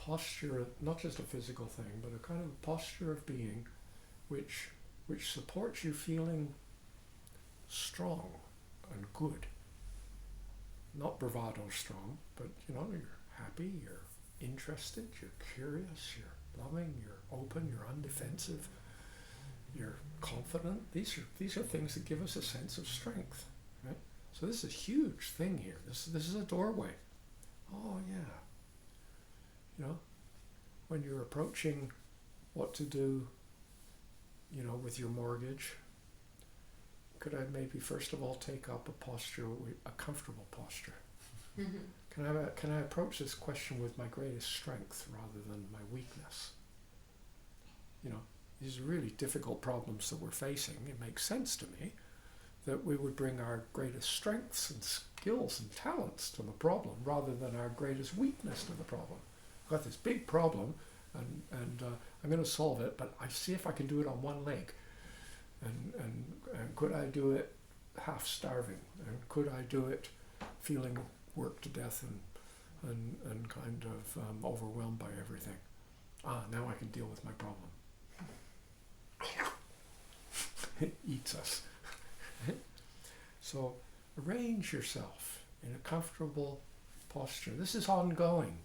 posture, not just a physical thing, but a kind of posture of being which supports you feeling strong and good. Not bravado strong, but you know, you're happy, you're interested, you're curious, you're loving, you're open, you're undefensive, you're confident. These are things that give us a sense of strength, right? So this is a huge thing here. This is a doorway. Oh yeah. You know, when you're approaching what to do, you know, with your mortgage, could I maybe first of all take up a posture, a comfortable posture? Mm-hmm. Can I approach this question with my greatest strength rather than my weakness? You know, these really difficult problems that we're facing, it makes sense to me that we would bring our greatest strengths and skills and talents to the problem rather than our greatest weakness to the problem. I've got this big problem and I'm going to solve it, but I see if I can do it on one leg. And could I do it half starving? And could I do it feeling worked to death and kind of overwhelmed by everything? Now I can deal with my problem. It eats us. So arrange yourself in a comfortable posture. This is ongoing.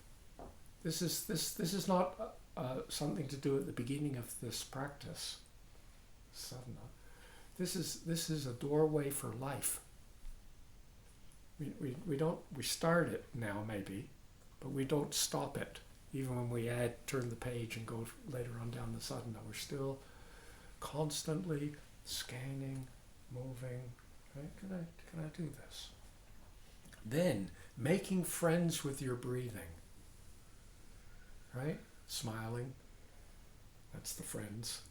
This is not something to do at the beginning of this practice, sadhana. This is a doorway for life. We start it now maybe, but we don't stop it. Even when we turn the page and go later on down the sadhana, we're still constantly scanning, moving. Right? Can I do this? Then making friends with your breathing. Right? Smiling. That's the friends.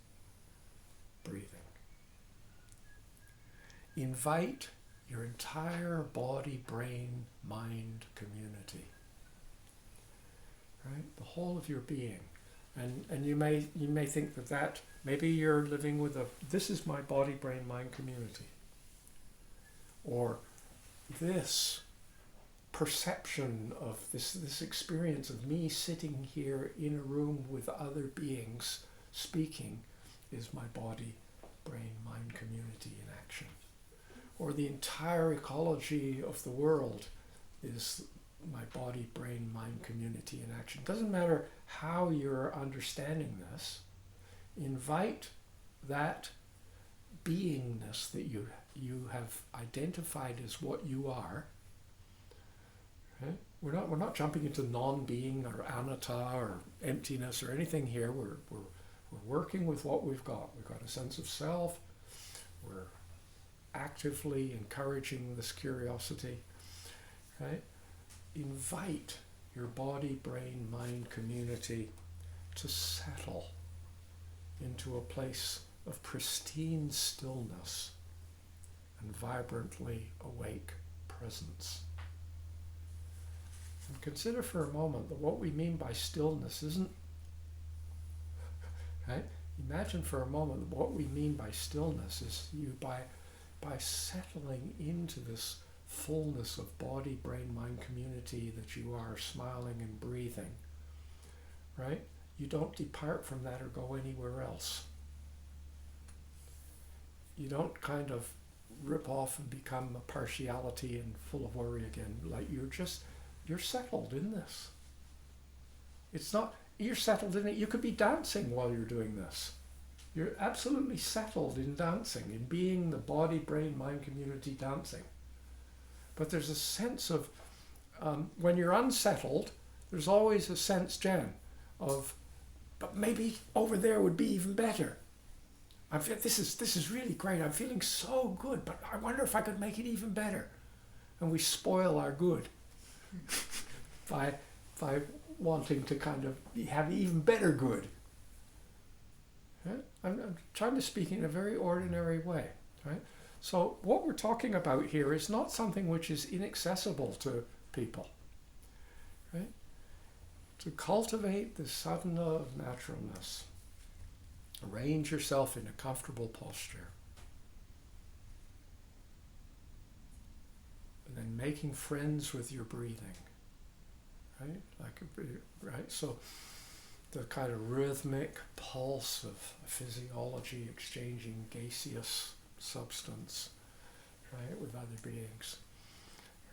Breathing. Invite your entire body, brain, mind community. Right? The whole of your being. And you may think that maybe you're living with this is my body, brain, mind community. Or this perception of this experience of me sitting here in a room with other beings speaking is my body, brain, mind community in action. Or the entire ecology of the world is my body, brain, mind community in action. Doesn't matter how you're understanding this. Invite that beingness that you have identified as what you are. Right? We're not jumping into non-being or anatta or emptiness or anything here. We're working with what we've got. We've got a sense of self. We're actively encouraging this curiosity. Right? Invite your body, brain, mind community to settle into a place of pristine stillness and vibrantly awake presence. And consider for a moment that what we mean by stillness isn't, right? Imagine for a moment that what we mean by stillness is you by settling into this fullness of body, brain, mind community that you are, smiling and breathing, right? You don't depart from that or go anywhere else. You don't kind of rip off and become a partiality and full of worry again. Like you're settled in this. It's not, you're settled in it. You could be dancing while you're doing this. You're absolutely settled in dancing, in being the body, brain, mind community dancing. But there's a sense of, when you're unsettled, there's always a sense, Jen, of, but maybe over there would be even better. This is really great. I'm feeling so good, but I wonder if I could make it even better. And we spoil our good by wanting to kind of have even better good. Right? I'm trying to speak in a very ordinary way, right? So what we're talking about here is not something which is inaccessible to people, right? To cultivate the sadhana of naturalness, arrange yourself in a comfortable posture, and then making friends with your breathing, right? Right? So the kind of rhythmic pulse of physiology exchanging gaseous substance, right, with other beings.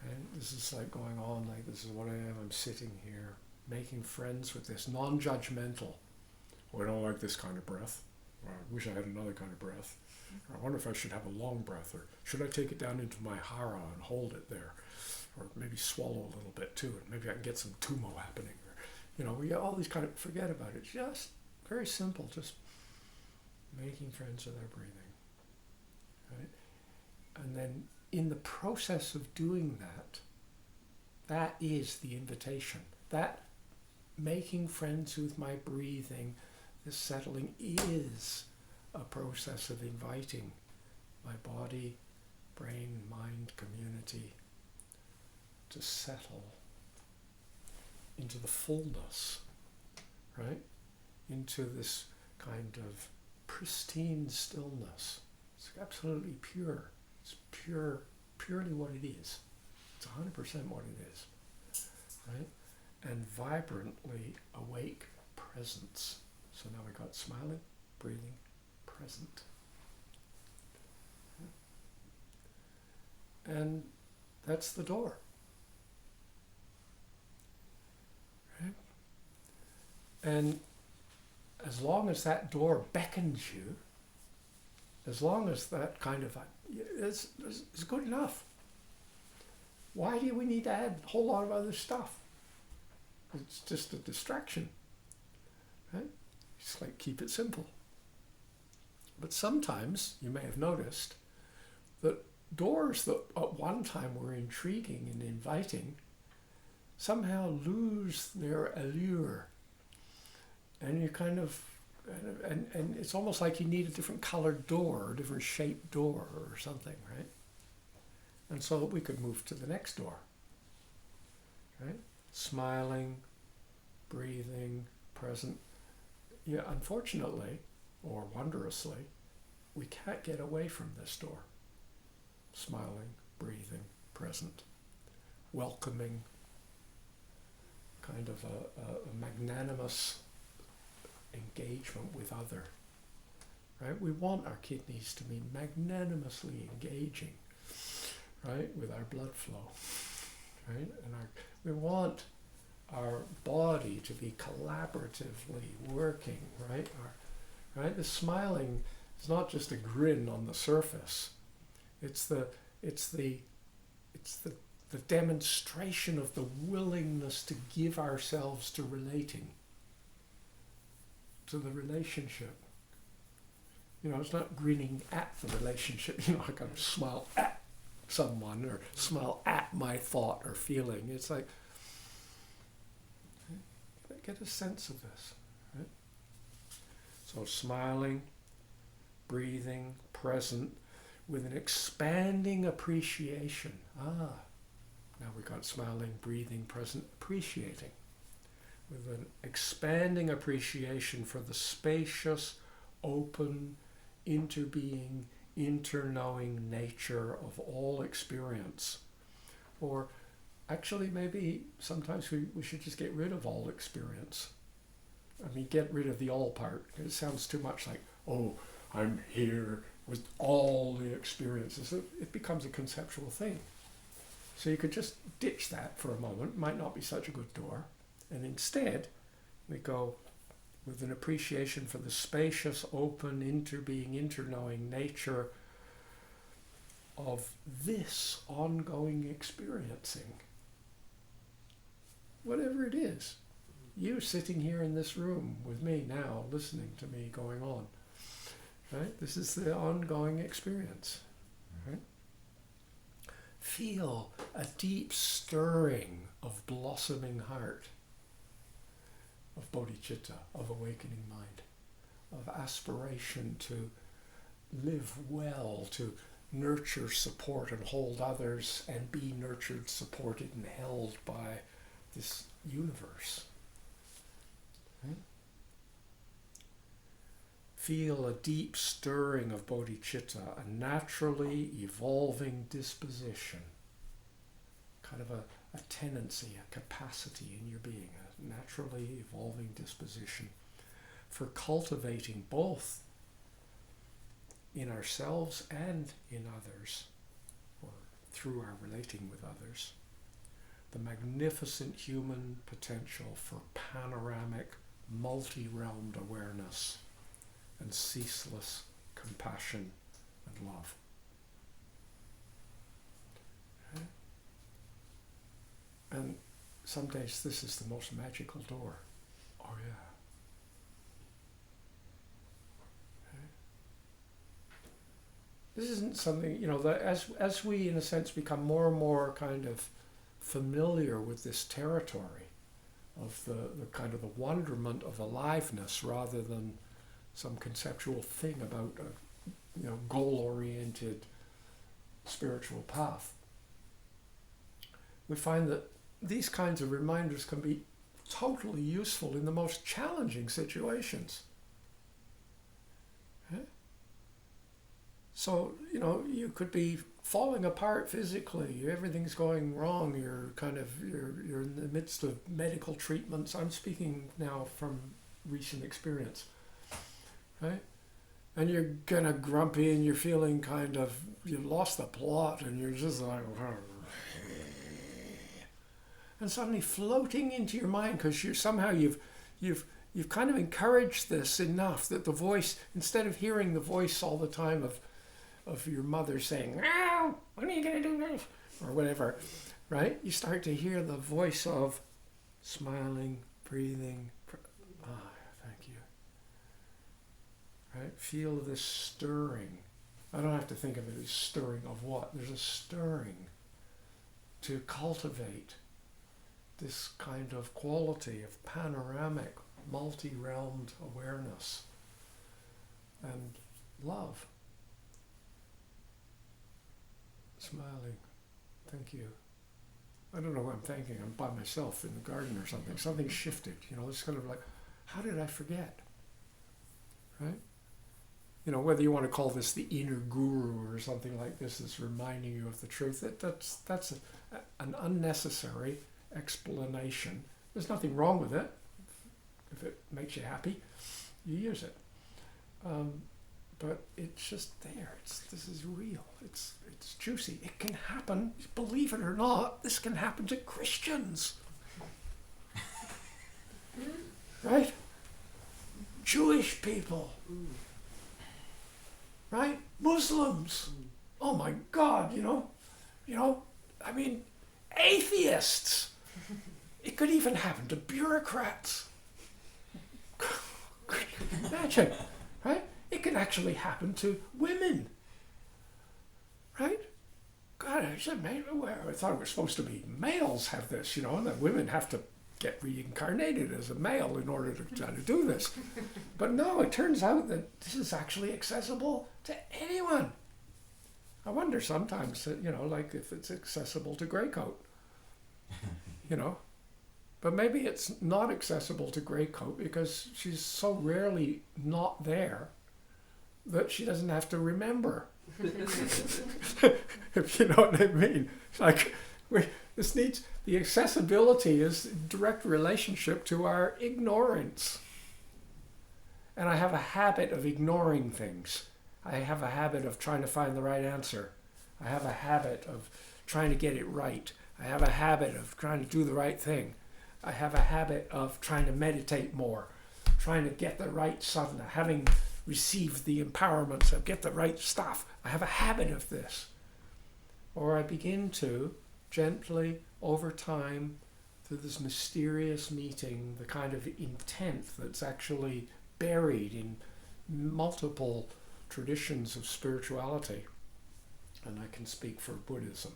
Right? This is like going on, like this is what I am, I'm sitting here, making friends with this, non-judgmental. Oh, I don't like this kind of breath. Or I wish I had another kind of breath. Or I wonder if I should have a long breath, or should I take it down into my hara and hold it there? Or maybe swallow a little bit too, and maybe I can get some tumo happening. Or, we get all these kind of, forget about it. Just very simple, just making friends with our breathing. Right? And then in the process of doing that, that is the invitation. That making friends with my breathing, This settling is a process of inviting my body, brain, mind, community to settle into the fullness, right? Into this kind of pristine stillness. It's absolutely pure. It's purely what it is. It's 100% what it is, right? And vibrantly awake presence. So now we got smiling, breathing, present. And that's the door. Right? And as long as that door beckons you, as long as that kind of is good enough. Why do we need to add a whole lot of other stuff? It's just a distraction. Right? Just like keep it simple. But sometimes, you may have noticed, that doors that at one time were intriguing and inviting somehow lose their allure. And you kind of, and it's almost like you need a different colored door, or a different shaped door or something, right? And so we could move to the next door, right? Smiling, breathing, present. Yeah, unfortunately, or wondrously, we can't get away from this door. Smiling, breathing, present, welcoming, kind of a magnanimous engagement with other. Right? We want our kidneys to be magnanimously engaging, right, with our blood flow, right? And we want our body to be collaboratively working, right? Right? The smiling is not just a grin on the surface. It's the demonstration of the willingness to give ourselves to relating, to the relationship. You know, it's not grinning at the relationship. You know, I can smile at someone or smile at my thought or feeling. It's like, get a sense of this. Right? So smiling, breathing, present, with an expanding appreciation. Now we got smiling, breathing, present, appreciating. With an expanding appreciation for the spacious, open, interbeing, interknowing nature of all experience. Or actually maybe sometimes we should just get rid of all experience. I mean, get rid of the all part. It sounds too much like, oh, I'm here with all the experiences. It becomes a conceptual thing. So you could just ditch that for a moment. It might not be such a good door. And instead, we go with an appreciation for the spacious, open, interbeing, interknowing nature of this ongoing experiencing. Whatever it is. You sitting here in this room with me now, listening to me going on. Right? This is the ongoing experience. Right? Feel a deep stirring of blossoming heart, of bodhicitta, of awakening mind, of aspiration to live well, to nurture, support, and hold others, and be nurtured, supported, and held by this universe. Right? Feel a deep stirring of bodhicitta, a naturally evolving disposition, kind of a tendency, a capacity in your being, a naturally evolving disposition for cultivating both in ourselves and in others, or through our relating with others, the magnificent human potential for panoramic, multi-realmed awareness and ceaseless compassion and love. Okay? And some days this is the most magical door. Oh yeah. Okay? This isn't something, you know, that as we in a sense become more and more kind of familiar with this territory, of the kind of the wonderment of aliveness rather than some conceptual thing about a goal-oriented spiritual path. We find that these kinds of reminders can be totally useful in the most challenging situations. So, you could be falling apart physically, everything's going wrong, you're in the midst of medical treatments. I'm speaking now from recent experience, right? And you're kind of grumpy and you're feeling you've lost the plot and you're just like, and suddenly floating into your mind because you've kind of encouraged this enough that the voice, instead of hearing the voice all the time of your mother saying, "Ow, when are you going to do this?" or whatever, right? You start to hear the voice of smiling, breathing. Thank you. Right? Feel this stirring. I don't have to think of it as stirring of what. There's a stirring to cultivate this kind of quality of panoramic, multi-realmed awareness and love. Smiling. Thank you. I don't know who I'm thanking. I'm by myself in the garden or something. Something shifted. It's kind of like, how did I forget? Right? Whether you want to call this the inner guru or something like this that's reminding you of the truth, that's an unnecessary explanation. There's nothing wrong with it. If it makes you happy, you use it. But it's just there. This is real. It's juicy. It can happen, believe it or not, this can happen to Christians. Right? Jewish people. Right? Muslims. Oh my God, I mean, atheists. It could even happen to bureaucrats. Imagine, right? It can actually happen to women. Right? God, I thought it was supposed to be males have this, and that women have to get reincarnated as a male in order to try to do this. But no, it turns out that this is actually accessible to anyone. I wonder sometimes, like if it's accessible to Greycoat, But maybe it's not accessible to Greycoat because she's so rarely not there that she doesn't have to remember. If you know what I mean. Like, the accessibility is direct relationship to our ignorance. And I have a habit of ignoring things. I have a habit of trying to find the right answer. I have a habit of trying to get it right. I have a habit of trying to do the right thing. I have a habit of trying to meditate more, trying to get the right sadhana, having received the empowerments of get the right stuff. I have a habit of this. Or I begin to gently, over time, through this mysterious meeting, the kind of intent that's actually buried in multiple traditions of spirituality, and I can speak for Buddhism,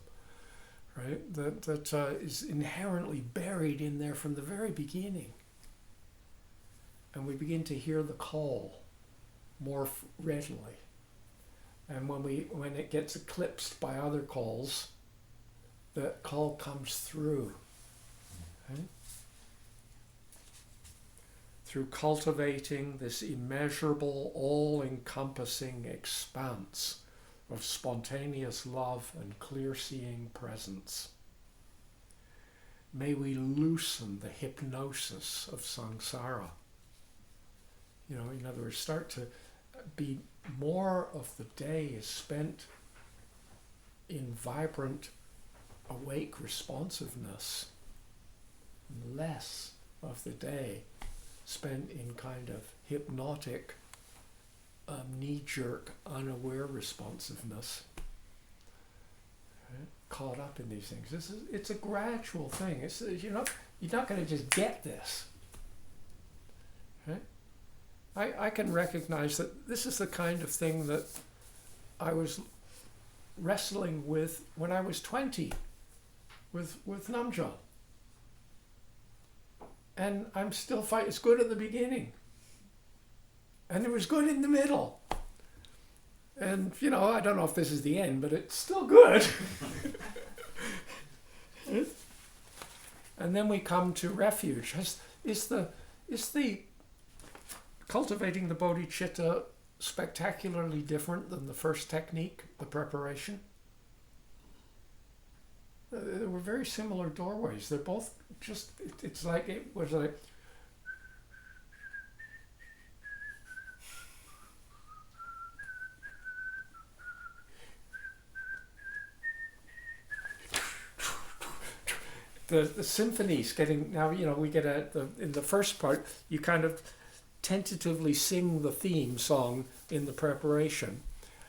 right? That is inherently buried in there from the very beginning. And we begin to hear the call more readily. And when it gets eclipsed by other calls, that call comes through. Right? Through cultivating this immeasurable, all-encompassing expanse of spontaneous love and clear-seeing presence. May we loosen the hypnosis of samsara. In other words, start to be more of the day is spent in vibrant, awake responsiveness, and less of the day spent in kind of hypnotic, knee-jerk, unaware responsiveness. Right? Caught up in these things. It's a gradual thing. You're not going to just get this. Right? I can recognize that this is the kind of thing that I was wrestling with when I was 20 with Namjal. and I'm still fighting. It's good at the beginning, and it was good in the middle. And, you know, I don't know if this is the end, but it's still good. And then we come to refuge. Is the cultivating the bodhicitta spectacularly different than the first technique, the preparation? They were very similar doorways. They're both just, it's like, it was like, the symphonies getting, now, you know, we get in the first part, you kind of tentatively sing the theme song in the preparation,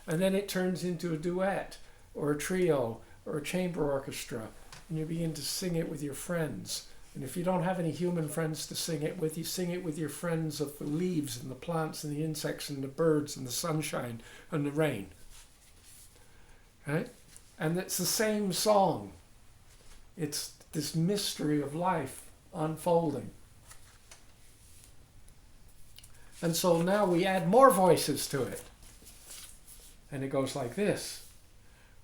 and then it turns into a duet or a trio or a chamber orchestra, and you begin to sing it with your friends. And if you don't have any human friends to sing it with, you sing it with your friends of the leaves and the plants and the insects and the birds and the sunshine and the rain. Right? And it's the same song. It's this mystery of life unfolding. And so now we add more voices to it. And it goes like this.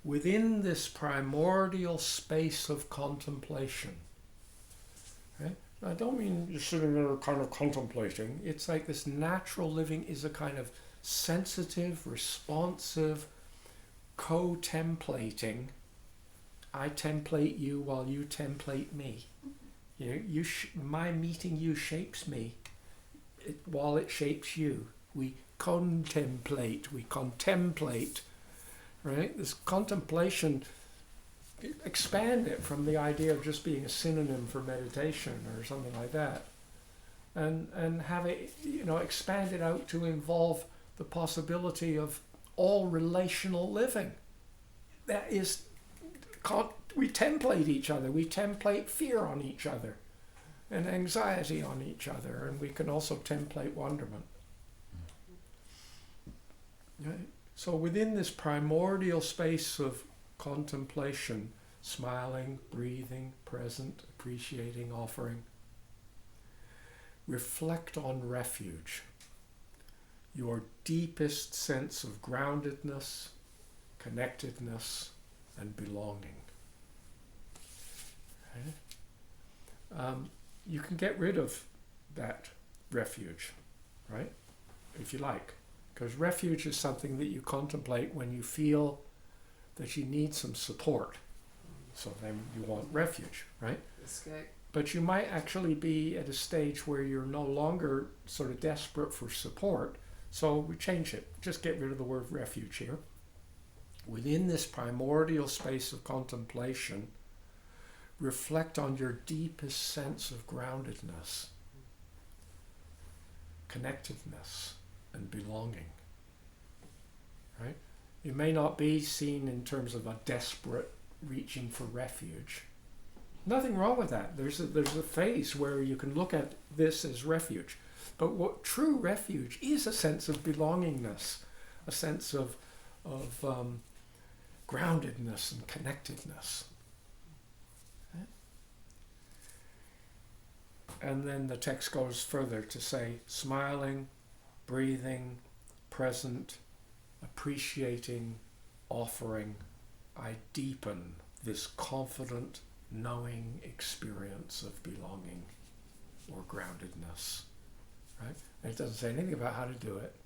Within this primordial space of contemplation. Right? I don't mean you're sitting there kind of contemplating. It's like this natural living is a kind of sensitive, responsive, co-templating. I template you while you template me. You know, my meeting you shapes me while it shapes you. We contemplate, right? This contemplation, expand it from the idea of just being a synonym for meditation or something like that, and have it, you know, expand it out to involve the possibility of all relational living. That is, we template each other. We template fear on each other and anxiety on each other, and we can also template wonderment. Right? So within this primordial space of contemplation, smiling, breathing, present, appreciating, offering, reflect on refuge, your deepest sense of groundedness, connectedness, and belonging. Okay? You can get rid of that refuge, right? If you like. Because refuge is something that you contemplate when you feel that you need some support. So then you want refuge, right? Escape. But you might actually be at a stage where you're no longer sort of desperate for support. So we change it. Just get rid of the word refuge here. Within this primordial space of contemplation, reflect on your deepest sense of groundedness, connectedness, and belonging. Right? It may not be seen in terms of a desperate reaching for refuge. Nothing wrong with that. There's a phase where you can look at this as refuge. But what true refuge is a sense of belongingness, a sense of groundedness and connectedness. Okay? And then the text goes further to say, smiling, breathing, present, appreciating, offering, I deepen this confident, knowing experience of belonging or groundedness. Right? And it doesn't say anything about how to do it.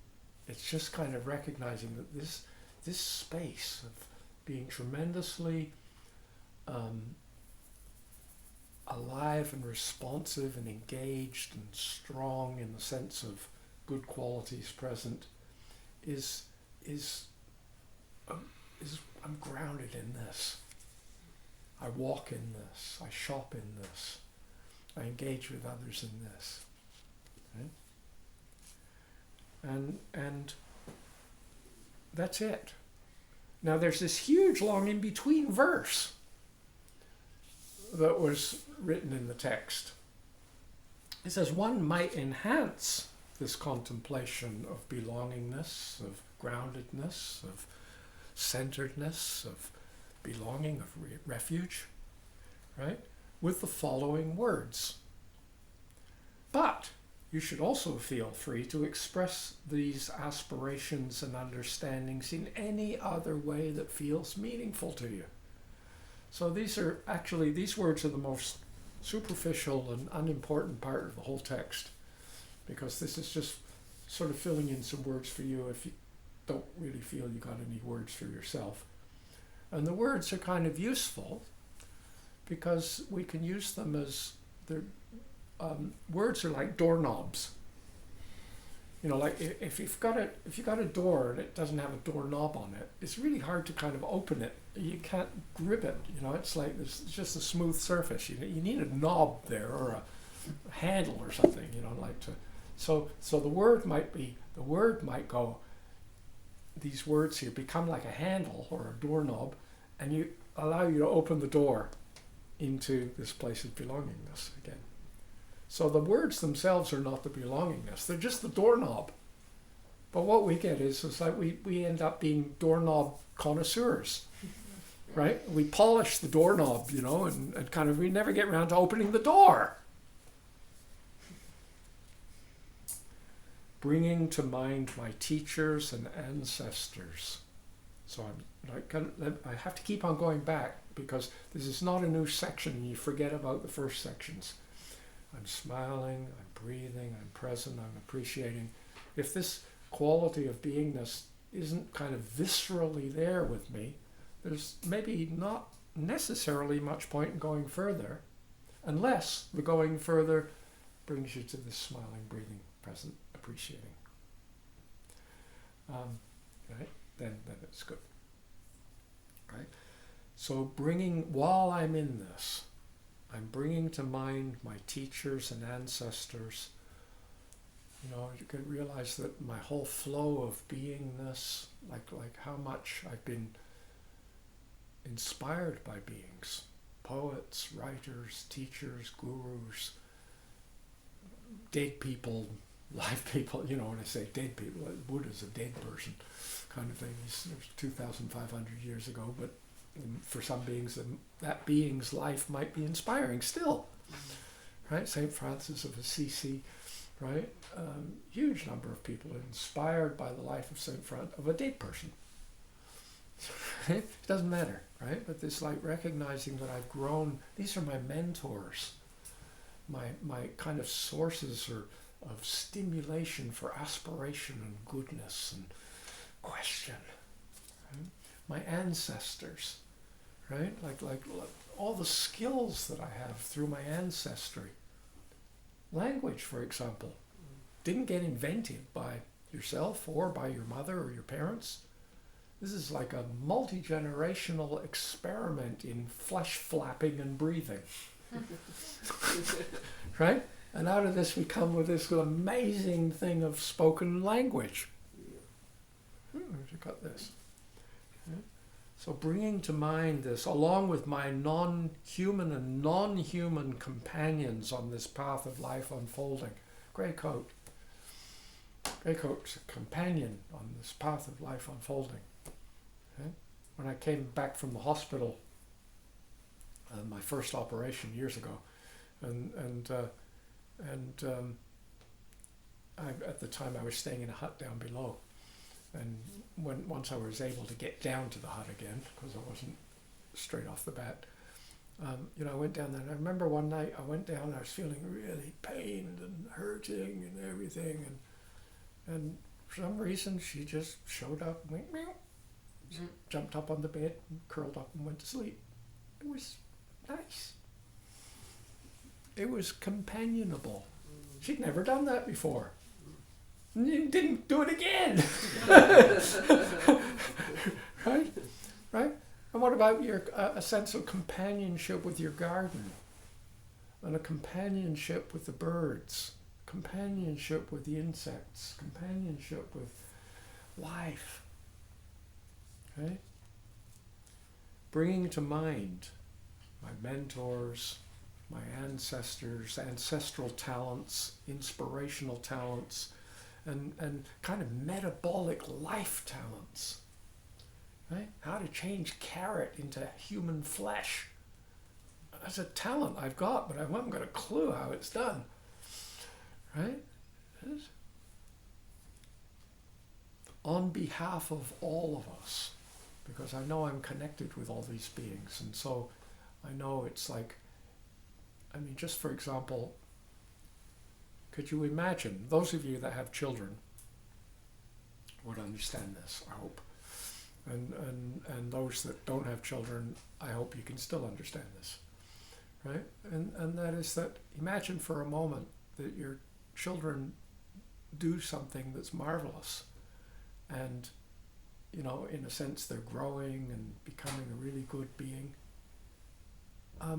It's just kind of recognizing that this space of being tremendously alive and responsive and engaged and strong in the sense of good qualities present is I'm grounded in this. I walk in this. I shop in this. I engage with others in this. Right? And that's it. Now there's this huge long in-between verse that was written in the text. It says one might enhance this contemplation of belongingness, of groundedness, of centeredness, of belonging, of refuge, right? With the following words. But you should also feel free to express these aspirations and understandings in any other way that feels meaningful to you. So these words are the most superficial and unimportant part of the whole text, because this is just sort of filling in some words for you if you don't really feel you got any words for yourself. And the words are kind of useful because we can use them as words are like doorknobs. You know, like if you've got a door and it doesn't have a doorknob on it, it's really hard to kind of open it. You can't grip it. You know, it's like it's just a smooth surface. You need a knob there or a handle or something. You know, like to. So the word might go. These words here become like a handle or a doorknob, and you allow you to open the door into this place of belongingness again. So the words themselves are not the belongingness, they're just the doorknob. But what we get is like we end up being doorknob connoisseurs, right? We polish the doorknob, you know, and kind of we never get around to opening the door. Bringing to mind my teachers and ancestors. So I have to keep on going back because this is not a new section and you forget about the first sections. I'm smiling, I'm breathing, I'm present, I'm appreciating. If this quality of beingness isn't kind of viscerally there with me, there's maybe not necessarily much point in going further, unless the going further brings you to this smiling, breathing, present, appreciating. Right? Then it's good. Right? So while I'm in this, I'm bringing to mind my teachers and ancestors. You know, you can realize that my whole flow of beingness, like how much I've been inspired by beings, poets, writers, teachers, gurus, dead people, live people. You know, when I say dead people, Buddha's a dead person kind of thing. It was 2,500 years ago, but for some beings, that being's life might be inspiring still, right? St. Francis of Assisi, right? Huge number of people are inspired by the life of St. Francis, of a dead person. It doesn't matter, right? But this like recognizing that I've grown, these are my mentors, my kind of sources of stimulation for aspiration and goodness and question. Right? My ancestors, right? Like all the skills that I have through my ancestry. Language, for example, didn't get invented by yourself or by your mother or your parents. This is like a multi-generational experiment in flesh flapping and breathing. Right? And out of this we come with this amazing thing of spoken language. I've got this. So bringing to mind this, along with my non-human and non-human companions on this path of life unfolding. Grey coat. Grey coat's a companion on this path of life unfolding. Okay? When I came back from the hospital, my first operation years ago, at the time I was staying in a hut down below. And once I was able to get down to the hut again, because I wasn't straight off the bat, I went down there. And I remember one night I went down, I was feeling really pained and hurting and everything. And for some reason, she just showed up and went, meow, jumped up on the bed, and curled up and went to sleep. It was nice. It was companionable. She'd never done that before. Didn't do it again. Right? And what about a sense of companionship with your garden, and a companionship with the birds, companionship with the insects, companionship with life? Okay? Bringing to mind my mentors, my ancestors, ancestral talents, inspirational talents, and kind of metabolic life talents, right? How to change carrot into human flesh. That's a talent I've got, but I haven't got a clue how it's done, right? Yes. On behalf of all of us, because I know I'm connected with all these beings, and so I know it's like, I mean, just for example, could you imagine, those of you that have children would understand this, I hope. And those that don't have children, I hope you can still understand this, right? And that is that, imagine for a moment that your children do something that's marvelous, and, you know, in a sense they're growing and becoming a really good being. How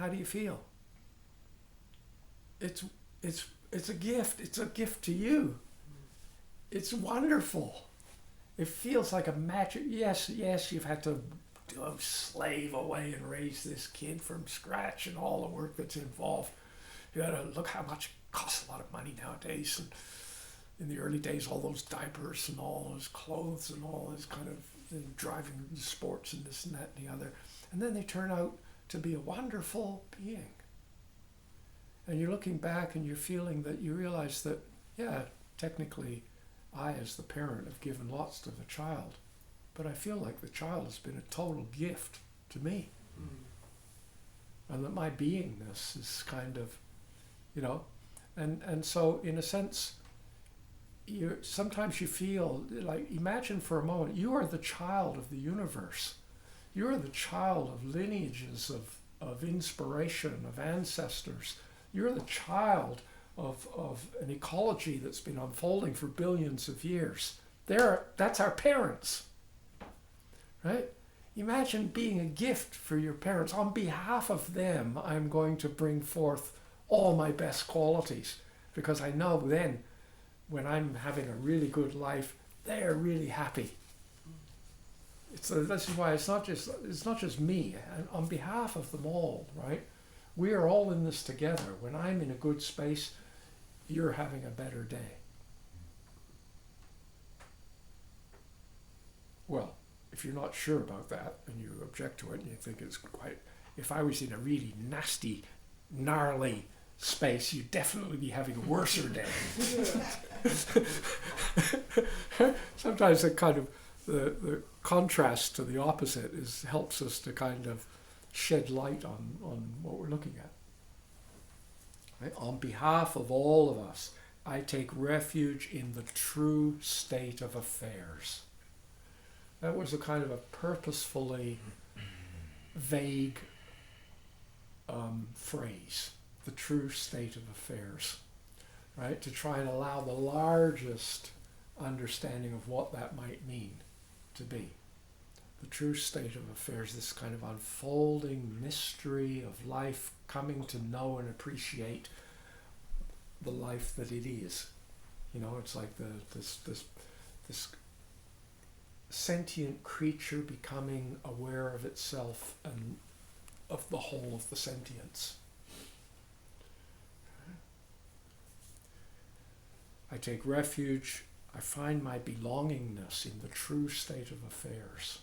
do you feel? It's a gift. It's a gift to you. It's wonderful. It feels like a magic. Yes, you've had to slave away and raise this kid from scratch and all the work that's involved. You got to look how much it costs a lot of money nowadays. And in the early days, all those diapers and all those clothes and all this kind of driving sports and this and that and the other. And then they turn out to be a wonderful being. And you're looking back and you're feeling that you realize that, yeah, technically, I as the parent have given lots to the child, but I feel like the child has been a total gift to me. And that my beingness is kind of, you know, and so in a sense, sometimes you feel like, imagine for a moment, you are the child of the universe. You are the child of lineages, of inspiration, of ancestors. You're the child of an ecology that's been unfolding for billions of years. That's our parents, right? Imagine being a gift for your parents. On behalf of them, I'm going to bring forth all my best qualities, because I know then when I'm having a really good life, they're really happy. This is why it's not just me. And on behalf of them all, right? We are all in this together. When I'm in a good space, you're having a better day. Well, if you're not sure about that and you object to it and you think it's quite, if I was in a really nasty, gnarly space, you'd definitely be having a worser day. Sometimes the kind of the contrast to the opposite helps us to kind of shed light on what we're looking at. Right? On behalf of all of us, I take refuge in the true state of affairs. That was a kind of a purposefully vague phrase, the true state of affairs, right? To try and allow the largest understanding of what that might mean to be. The true state of affairs, this kind of unfolding mystery of life, coming to know and appreciate the life that it is. You know, it's like this sentient creature becoming aware of itself and of the whole of the sentience. I take refuge, I find my belongingness in the true state of affairs.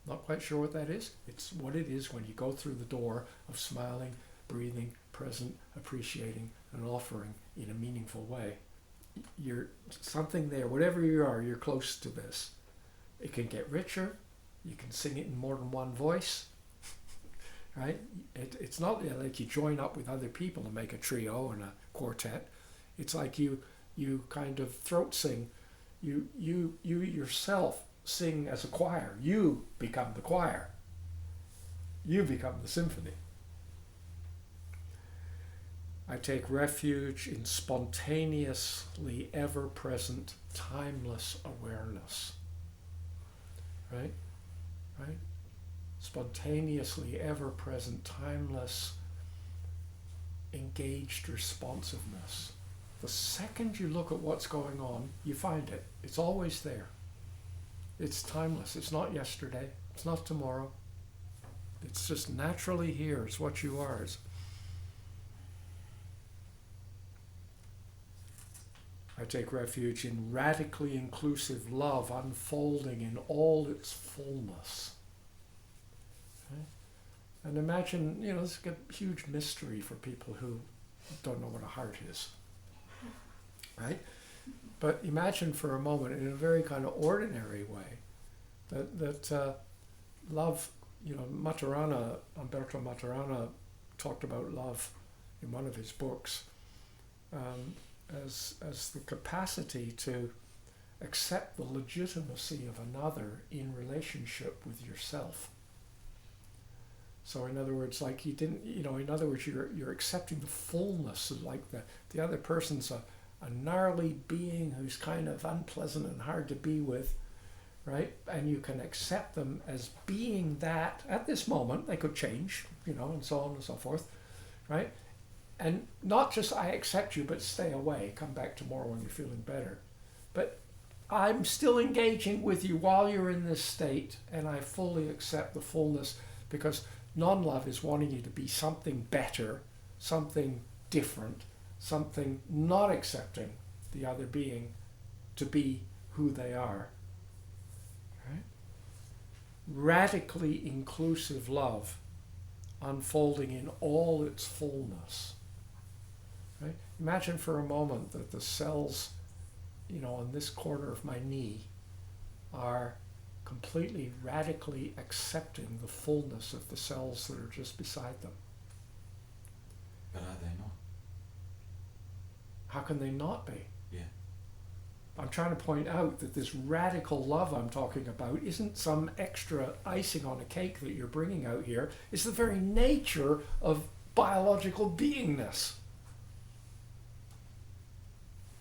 Not quite sure what that is. It's what it is when you go through the door of smiling, breathing, present, appreciating, and offering in a meaningful way. You're something there, whatever you are, you're close to this. It can get richer. You can sing it in more than one voice, right? It's not like you join up with other people and make a trio and a quartet. It's like you kind of throat sing. You yourself sing as a choir. You become the choir. You become the symphony. I take refuge in spontaneously ever-present, timeless awareness. Right? Spontaneously ever-present, timeless, engaged responsiveness. The second you look at what's going on, you find it. It's always there. It's timeless. It's not yesterday. It's not tomorrow. It's just naturally here. It's what you are. I take refuge in radically inclusive love unfolding in all its fullness. Okay? And imagine, this is a huge mystery for people who don't know what a heart is, right? But imagine for a moment, in a very kind of ordinary way, that love, Umberto Maturana talked about love in one of his books as the capacity to accept the legitimacy of another in relationship with yourself. So in other words, like you're accepting the fullness of like the other person's a gnarly being who's kind of unpleasant and hard to be with, right? And you can accept them as being that at this moment. They could change, and so on and so forth, right? And not just I accept you, but stay away, come back tomorrow when you're feeling better. But I'm still engaging with you while you're in this state, and I fully accept the fullness, because non-love is wanting you to be something better, something different, something not accepting the other being to be who they are. Right? Radically inclusive love unfolding in all its fullness. Right? Imagine for a moment that the cells, on this corner of my knee are completely radically accepting the fullness of the cells that are just beside them. But are they not? How can they not be? Yeah. I'm trying to point out that this radical love I'm talking about isn't some extra icing on a cake that you're bringing out here. It's the very nature of biological beingness.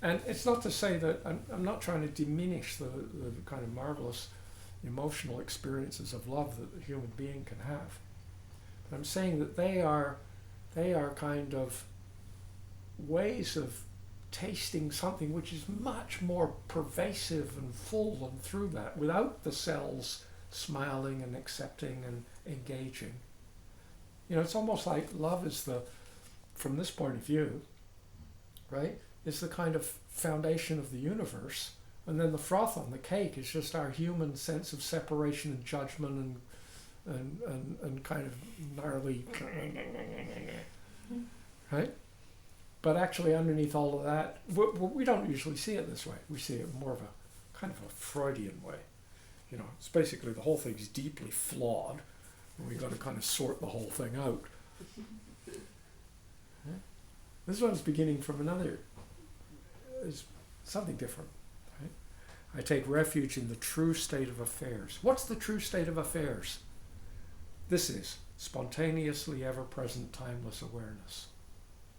And it's not to say that I'm not trying to diminish the kind of marvelous emotional experiences of love that the human being can have. But I'm saying that they are kind of ways of tasting something which is much more pervasive and full and through that, without the cells smiling and accepting and engaging. It's almost like love is from this point of view, right, is the kind of foundation of the universe, and then the froth on the cake is just our human sense of separation and judgment and kind of gnarly, right? But actually underneath all of that, we don't usually see it this way. We see it more of a kind of a Freudian way. It's basically the whole thing's deeply flawed, and we've got to kind of sort the whole thing out. This one's beginning from is something different. Right? I take refuge in the true state of affairs. What's the true state of affairs? This is spontaneously ever-present, timeless awareness.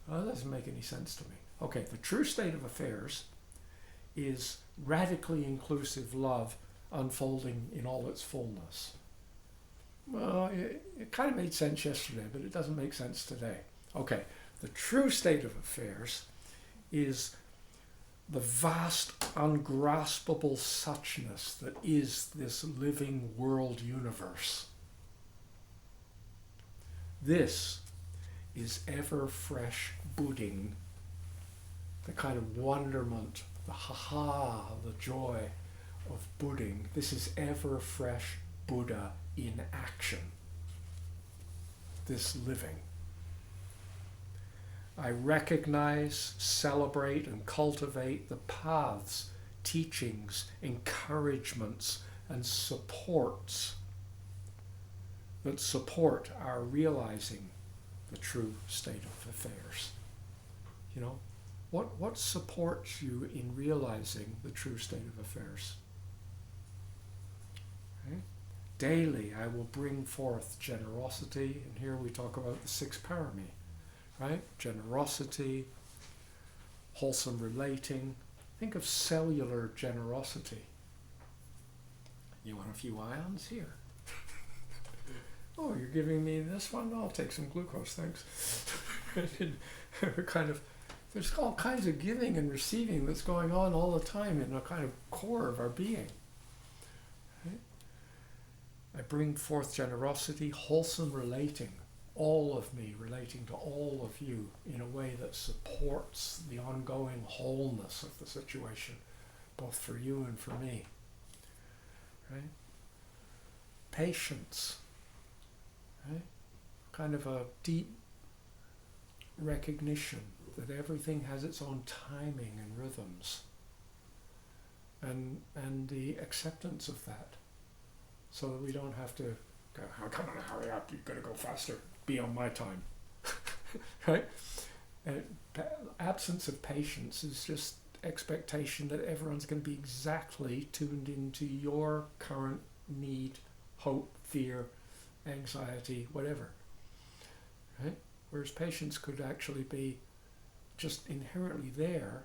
Well, that doesn't make any sense to me. Okay, the true state of affairs is radically inclusive love unfolding in all its fullness. Well, it kind of made sense yesterday, but it doesn't make sense today. Okay, the true state of affairs is the vast, ungraspable suchness that is this living world universe. This is ever-fresh Budding, the kind of wonderment, the the joy of Budding. This is ever-fresh Buddha in action, this living. I recognize, celebrate, and cultivate the paths, teachings, encouragements, and supports that support our realizing the true state of affairs. What supports you in realizing the true state of affairs? Okay? Daily I will bring forth generosity, and here we talk about the 6 parami. Right? Generosity, wholesome relating. Think of cellular generosity. You want a few ions? Here. Oh, you're giving me this one? I'll take some glucose, thanks. There's all kinds of giving and receiving that's going on all the time in a kind of core of our being. Right? I bring forth generosity, wholesome relating. All of me relating to all of you in a way that supports the ongoing wholeness of the situation, both for you and for me. Right? Patience. Right? Kind of a deep recognition that everything has its own timing and rhythms, and the acceptance of that, so that we don't have to go, oh, come on, hurry up, you've got to go faster, be on my time. Right? Absence of patience is just expectation that everyone's going to be exactly tuned into your current need, hope, fear, anxiety, whatever. Right? Whereas patience could actually be just inherently there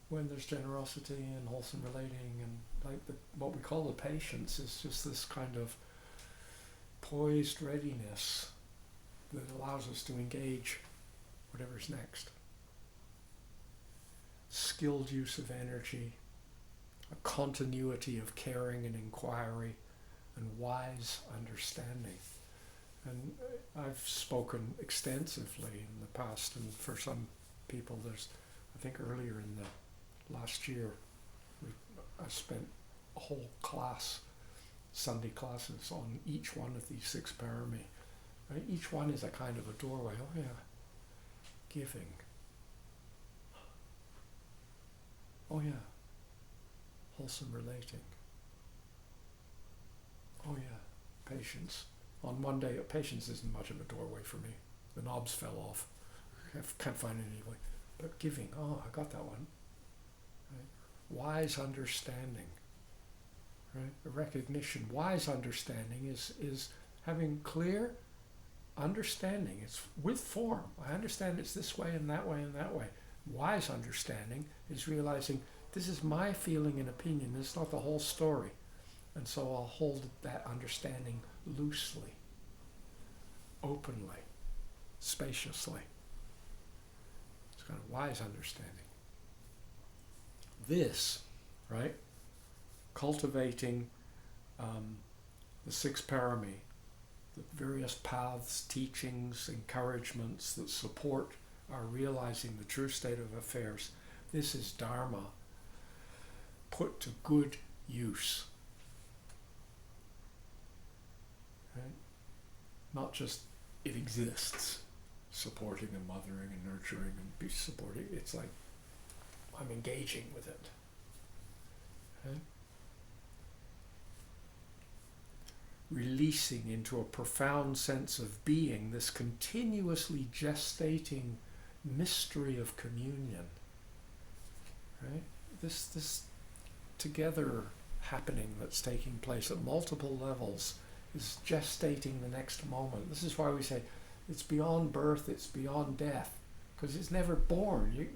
when there's generosity and wholesome relating, and like what we call the patience is just this kind of poised readiness that allows us to engage whatever's next. Skilled use of energy, a continuity of caring and inquiry, and wise understanding. And I've spoken extensively in the past, and for some people there's, I think earlier in the last year, I spent a whole class, Sunday classes, on each one of these 6 parami. Right? Each one is a kind of a doorway. Oh yeah, giving. Oh yeah, wholesome relating. Oh yeah, patience. On one day, patience isn't much of a doorway for me. The knobs fell off. Can't find it anyway. But giving, oh, I got that one. Right? Wise understanding. Right? A recognition. Wise understanding is having clear understanding. It's with form. I understand it's this way and that way and that way. Wise understanding is realizing this is my feeling and opinion. It's not the whole story. And so I'll hold that understanding loosely, openly, spaciously. It's kind of wise understanding. This, right, cultivating the 6 parami, the various paths, teachings, encouragements that support our realizing the true state of affairs. This is Dharma put to good use. Right? Not just it exists, supporting and mothering and nurturing and be supporting. It's like I'm engaging with it. Right? Releasing into a profound sense of being, this continuously gestating mystery of communion. Right? This together happening that's taking place at multiple levels is gestating the next moment. This is why we say it's beyond birth, it's beyond death, because it's never born.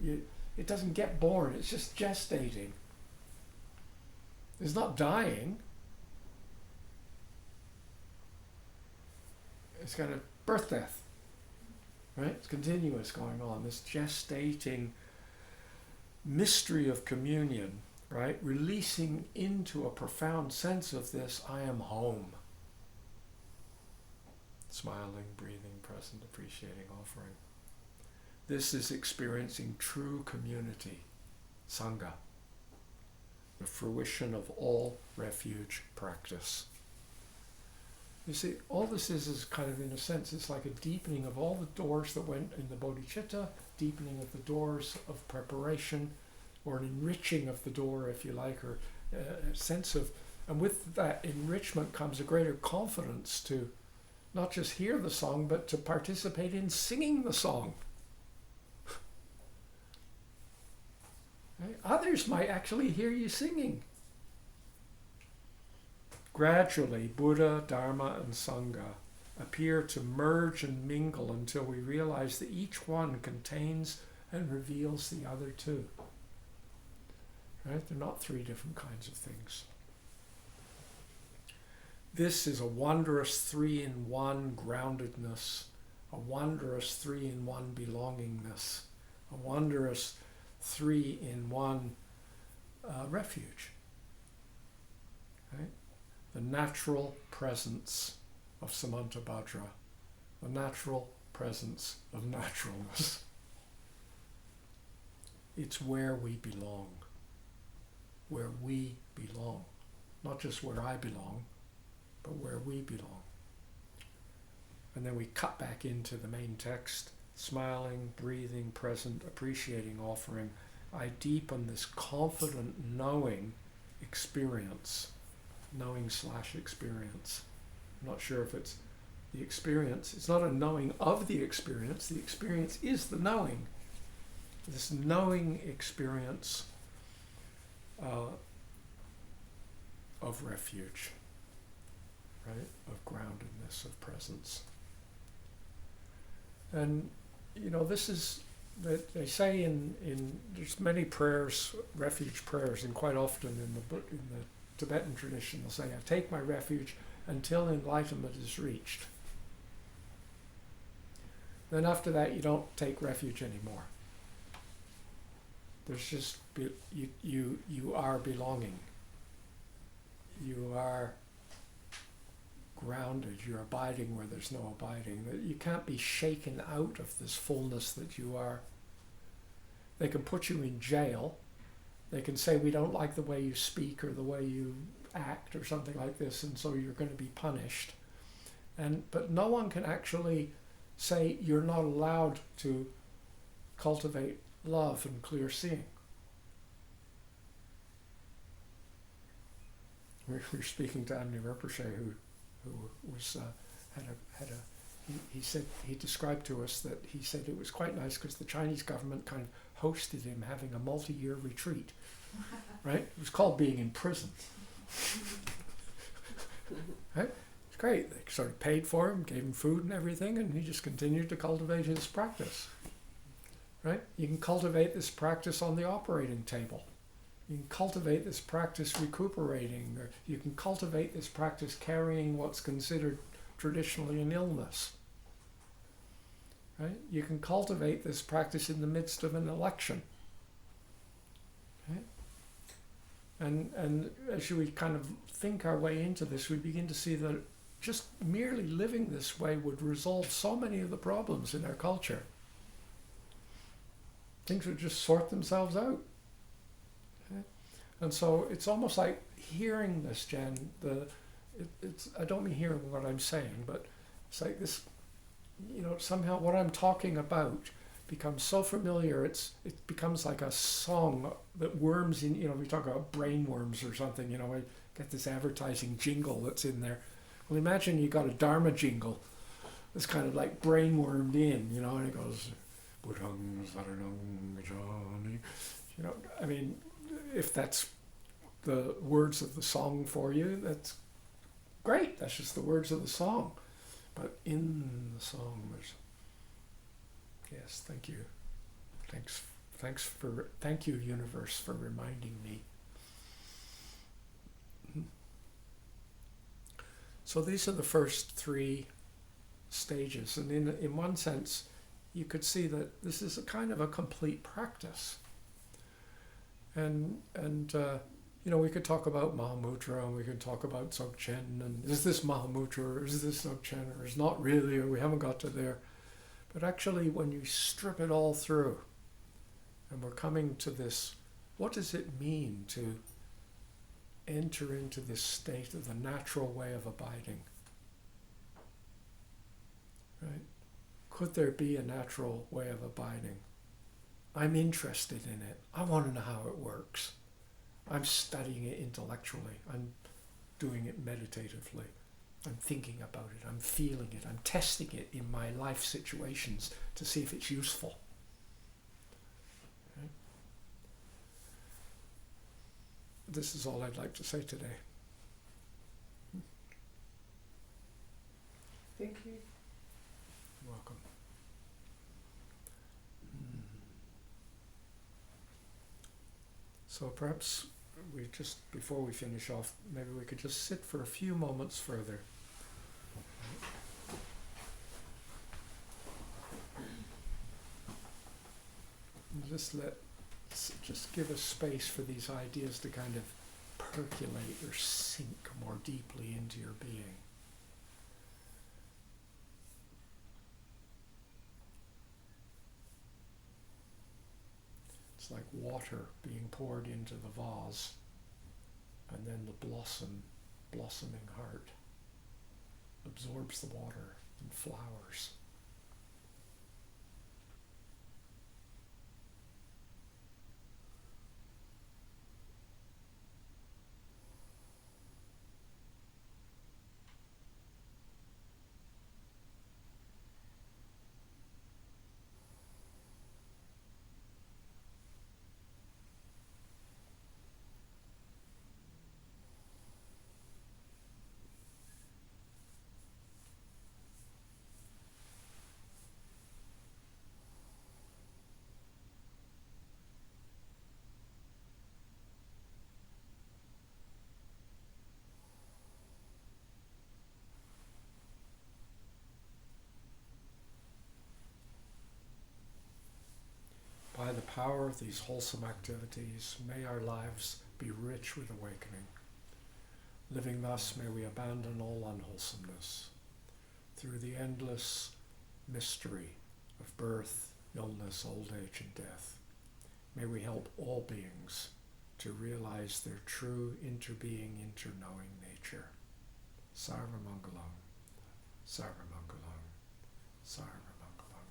It doesn't get born, it's just gestating. It's not dying. It's kind of birth, death. Right? It's continuous going on. This gestating mystery of communion, right? Releasing into a profound sense of this, I am home. Smiling, breathing, present, appreciating, offering. This is experiencing true community, Sangha, the fruition of all refuge practice. You see, all this is kind of, in a sense, it's like a deepening of all the doors that went in the bodhicitta, deepening of the doors of preparation, or an enriching of the door, if you like, or a sense of, and with that enrichment comes a greater confidence to not just hear the song, but to participate in singing the song. Right? Others might actually hear you singing. Gradually, Buddha, Dharma, and Sangha appear to merge and mingle until we realize that each one contains and reveals the other two. Right? They're not 3 different kinds of things. This is a wondrous 3-in-1 groundedness, a wondrous 3-in-1 belongingness, a wondrous 3-in-1 refuge. Right? The natural presence of Samantabhadra, the natural presence of naturalness. It's where we belong. Where we belong. Not just where I belong, but where we belong. And then we cut back into the main text, smiling, breathing, present, appreciating, offering, I deepen this confident knowing experience, knowing/experience. I'm not sure if it's the experience. It's not a knowing of the experience is the knowing. This knowing experience of refuge, right? Of groundedness, of presence. And, this is, that they say in there's many prayers, refuge prayers, and quite often in the Tibetan tradition they'll say, I take my refuge until enlightenment is reached. Then after that you don't take refuge anymore. There's just, you are belonging. You are grounded, you're abiding where there's no abiding. That you can't be shaken out of this fullness that you are. They can put you in jail. They can say we don't like the way you speak or the way you act or something like this, and so you're going to be punished. But no one can actually say you're not allowed to cultivate love and clear seeing. We were speaking to Andy Rinpoche, who was he said, he described to us that he said it was quite nice because the Chinese government kind of hosted him having a multi-year retreat, right? It was called being in prison. Right? It's great. They sort of paid for him, gave him food and everything, and he just continued to cultivate his practice. Right? You can cultivate this practice on the operating table. You can cultivate this practice recuperating, or you can cultivate this practice carrying what's considered traditionally an illness. Right? You can cultivate this practice in the midst of an election. Right? And as we kind of think our way into this, we begin to see that just merely living this way would resolve so many of the problems in our culture. Things would just sort themselves out. Okay? And so it's almost like hearing this, Jen, I don't mean hearing what I'm saying, but it's like this, somehow what I'm talking about becomes so familiar, it becomes like a song that worms in, we talk about brain worms or something, I get this advertising jingle that's in there. Well, imagine you got a Dharma jingle that's kind of like brain wormed in, and it goes, I mean, if that's the words of the song for you, that's great. That's just the words of the song. But in the song, there's, yes, thank you. Thank you, universe, for reminding me. So these are the first three stages, and in one sense, you could see that this is a kind of a complete practice. And we could talk about Mahamudra, and we could talk about Dzogchen, and is this Mahamudra, or is this Dzogchen, or is not really, or we haven't got to there. But actually, when you strip it all through, and we're coming to this, what does it mean to enter into this state of the natural way of abiding? Right? Could there be a natural way of abiding? I'm interested in it. I want to know how it works. I'm studying it intellectually. I'm doing it meditatively. I'm thinking about it. I'm feeling it. I'm testing it in my life situations to see if it's useful. Okay? This is all I'd like to say today. Thank you. You're welcome. So perhaps we just, before we finish off, maybe we could just sit for a few moments further. And just give us space for these ideas to kind of percolate or sink more deeply into your being. It's like water being poured into the vase, and then the blossoming heart absorbs the water and flowers. power of these wholesome activities, may our lives be rich with awakening. Living thus, may we abandon all unwholesomeness. Through the endless mystery of birth, illness, old age, and death, may we help all beings to realize their true interbeing, interknowing nature. Sarva Mangalam, Sarva Mangalam, Sarva Mangalam.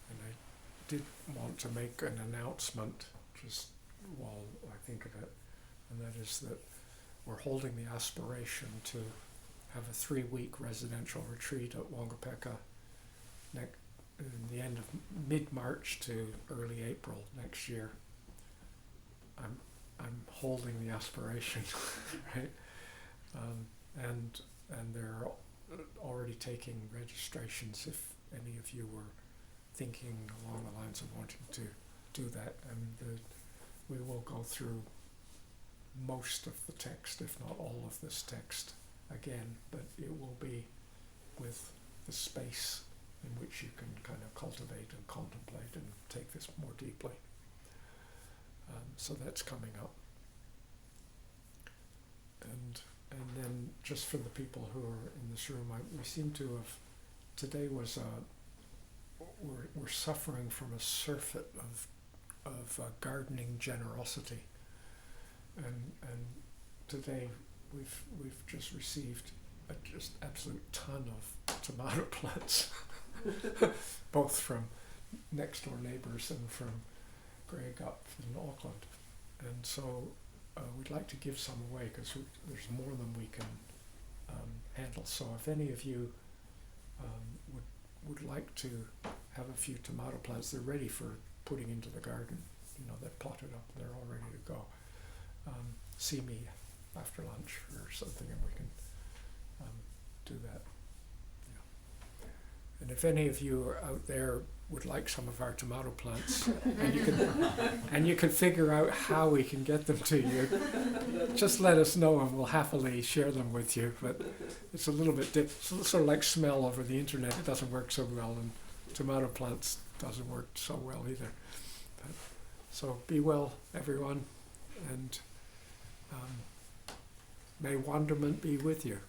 And I did want to make an announcement just while I think of it, and that is that we're holding the aspiration to have a 3-week residential retreat at Wangapeka in the end of mid-March to early April next year. I'm holding the aspiration, right? And they're already taking registrations if any of you were thinking along the lines of wanting to do that. And we will go through most of the text, if not all of this text again, but it will be with the space in which you can kind of cultivate and contemplate and take this more deeply. So that's coming up. And then just for the people who are in this room, we seem to have, today was we're suffering from a surfeit of gardening generosity, and today we've just received a just absolute ton of tomato plants, both from next door neighbours and from Greg up in Auckland, and so we'd like to give some away because there's more than we can handle. So if any of you would like to have a few tomato plants, they're ready for putting into the garden. They're potted up, they're all ready to go. See me after lunch or something, and we can do that. Yeah. And if any of you are out there would like some of our tomato plants, and you can figure out how we can get them to you, just let us know and we'll happily share them with you. But it's a little bit sort of like smell over the internet. It doesn't work so well, and tomato plants doesn't work so well either. So be well, everyone, and may wonderment be with you.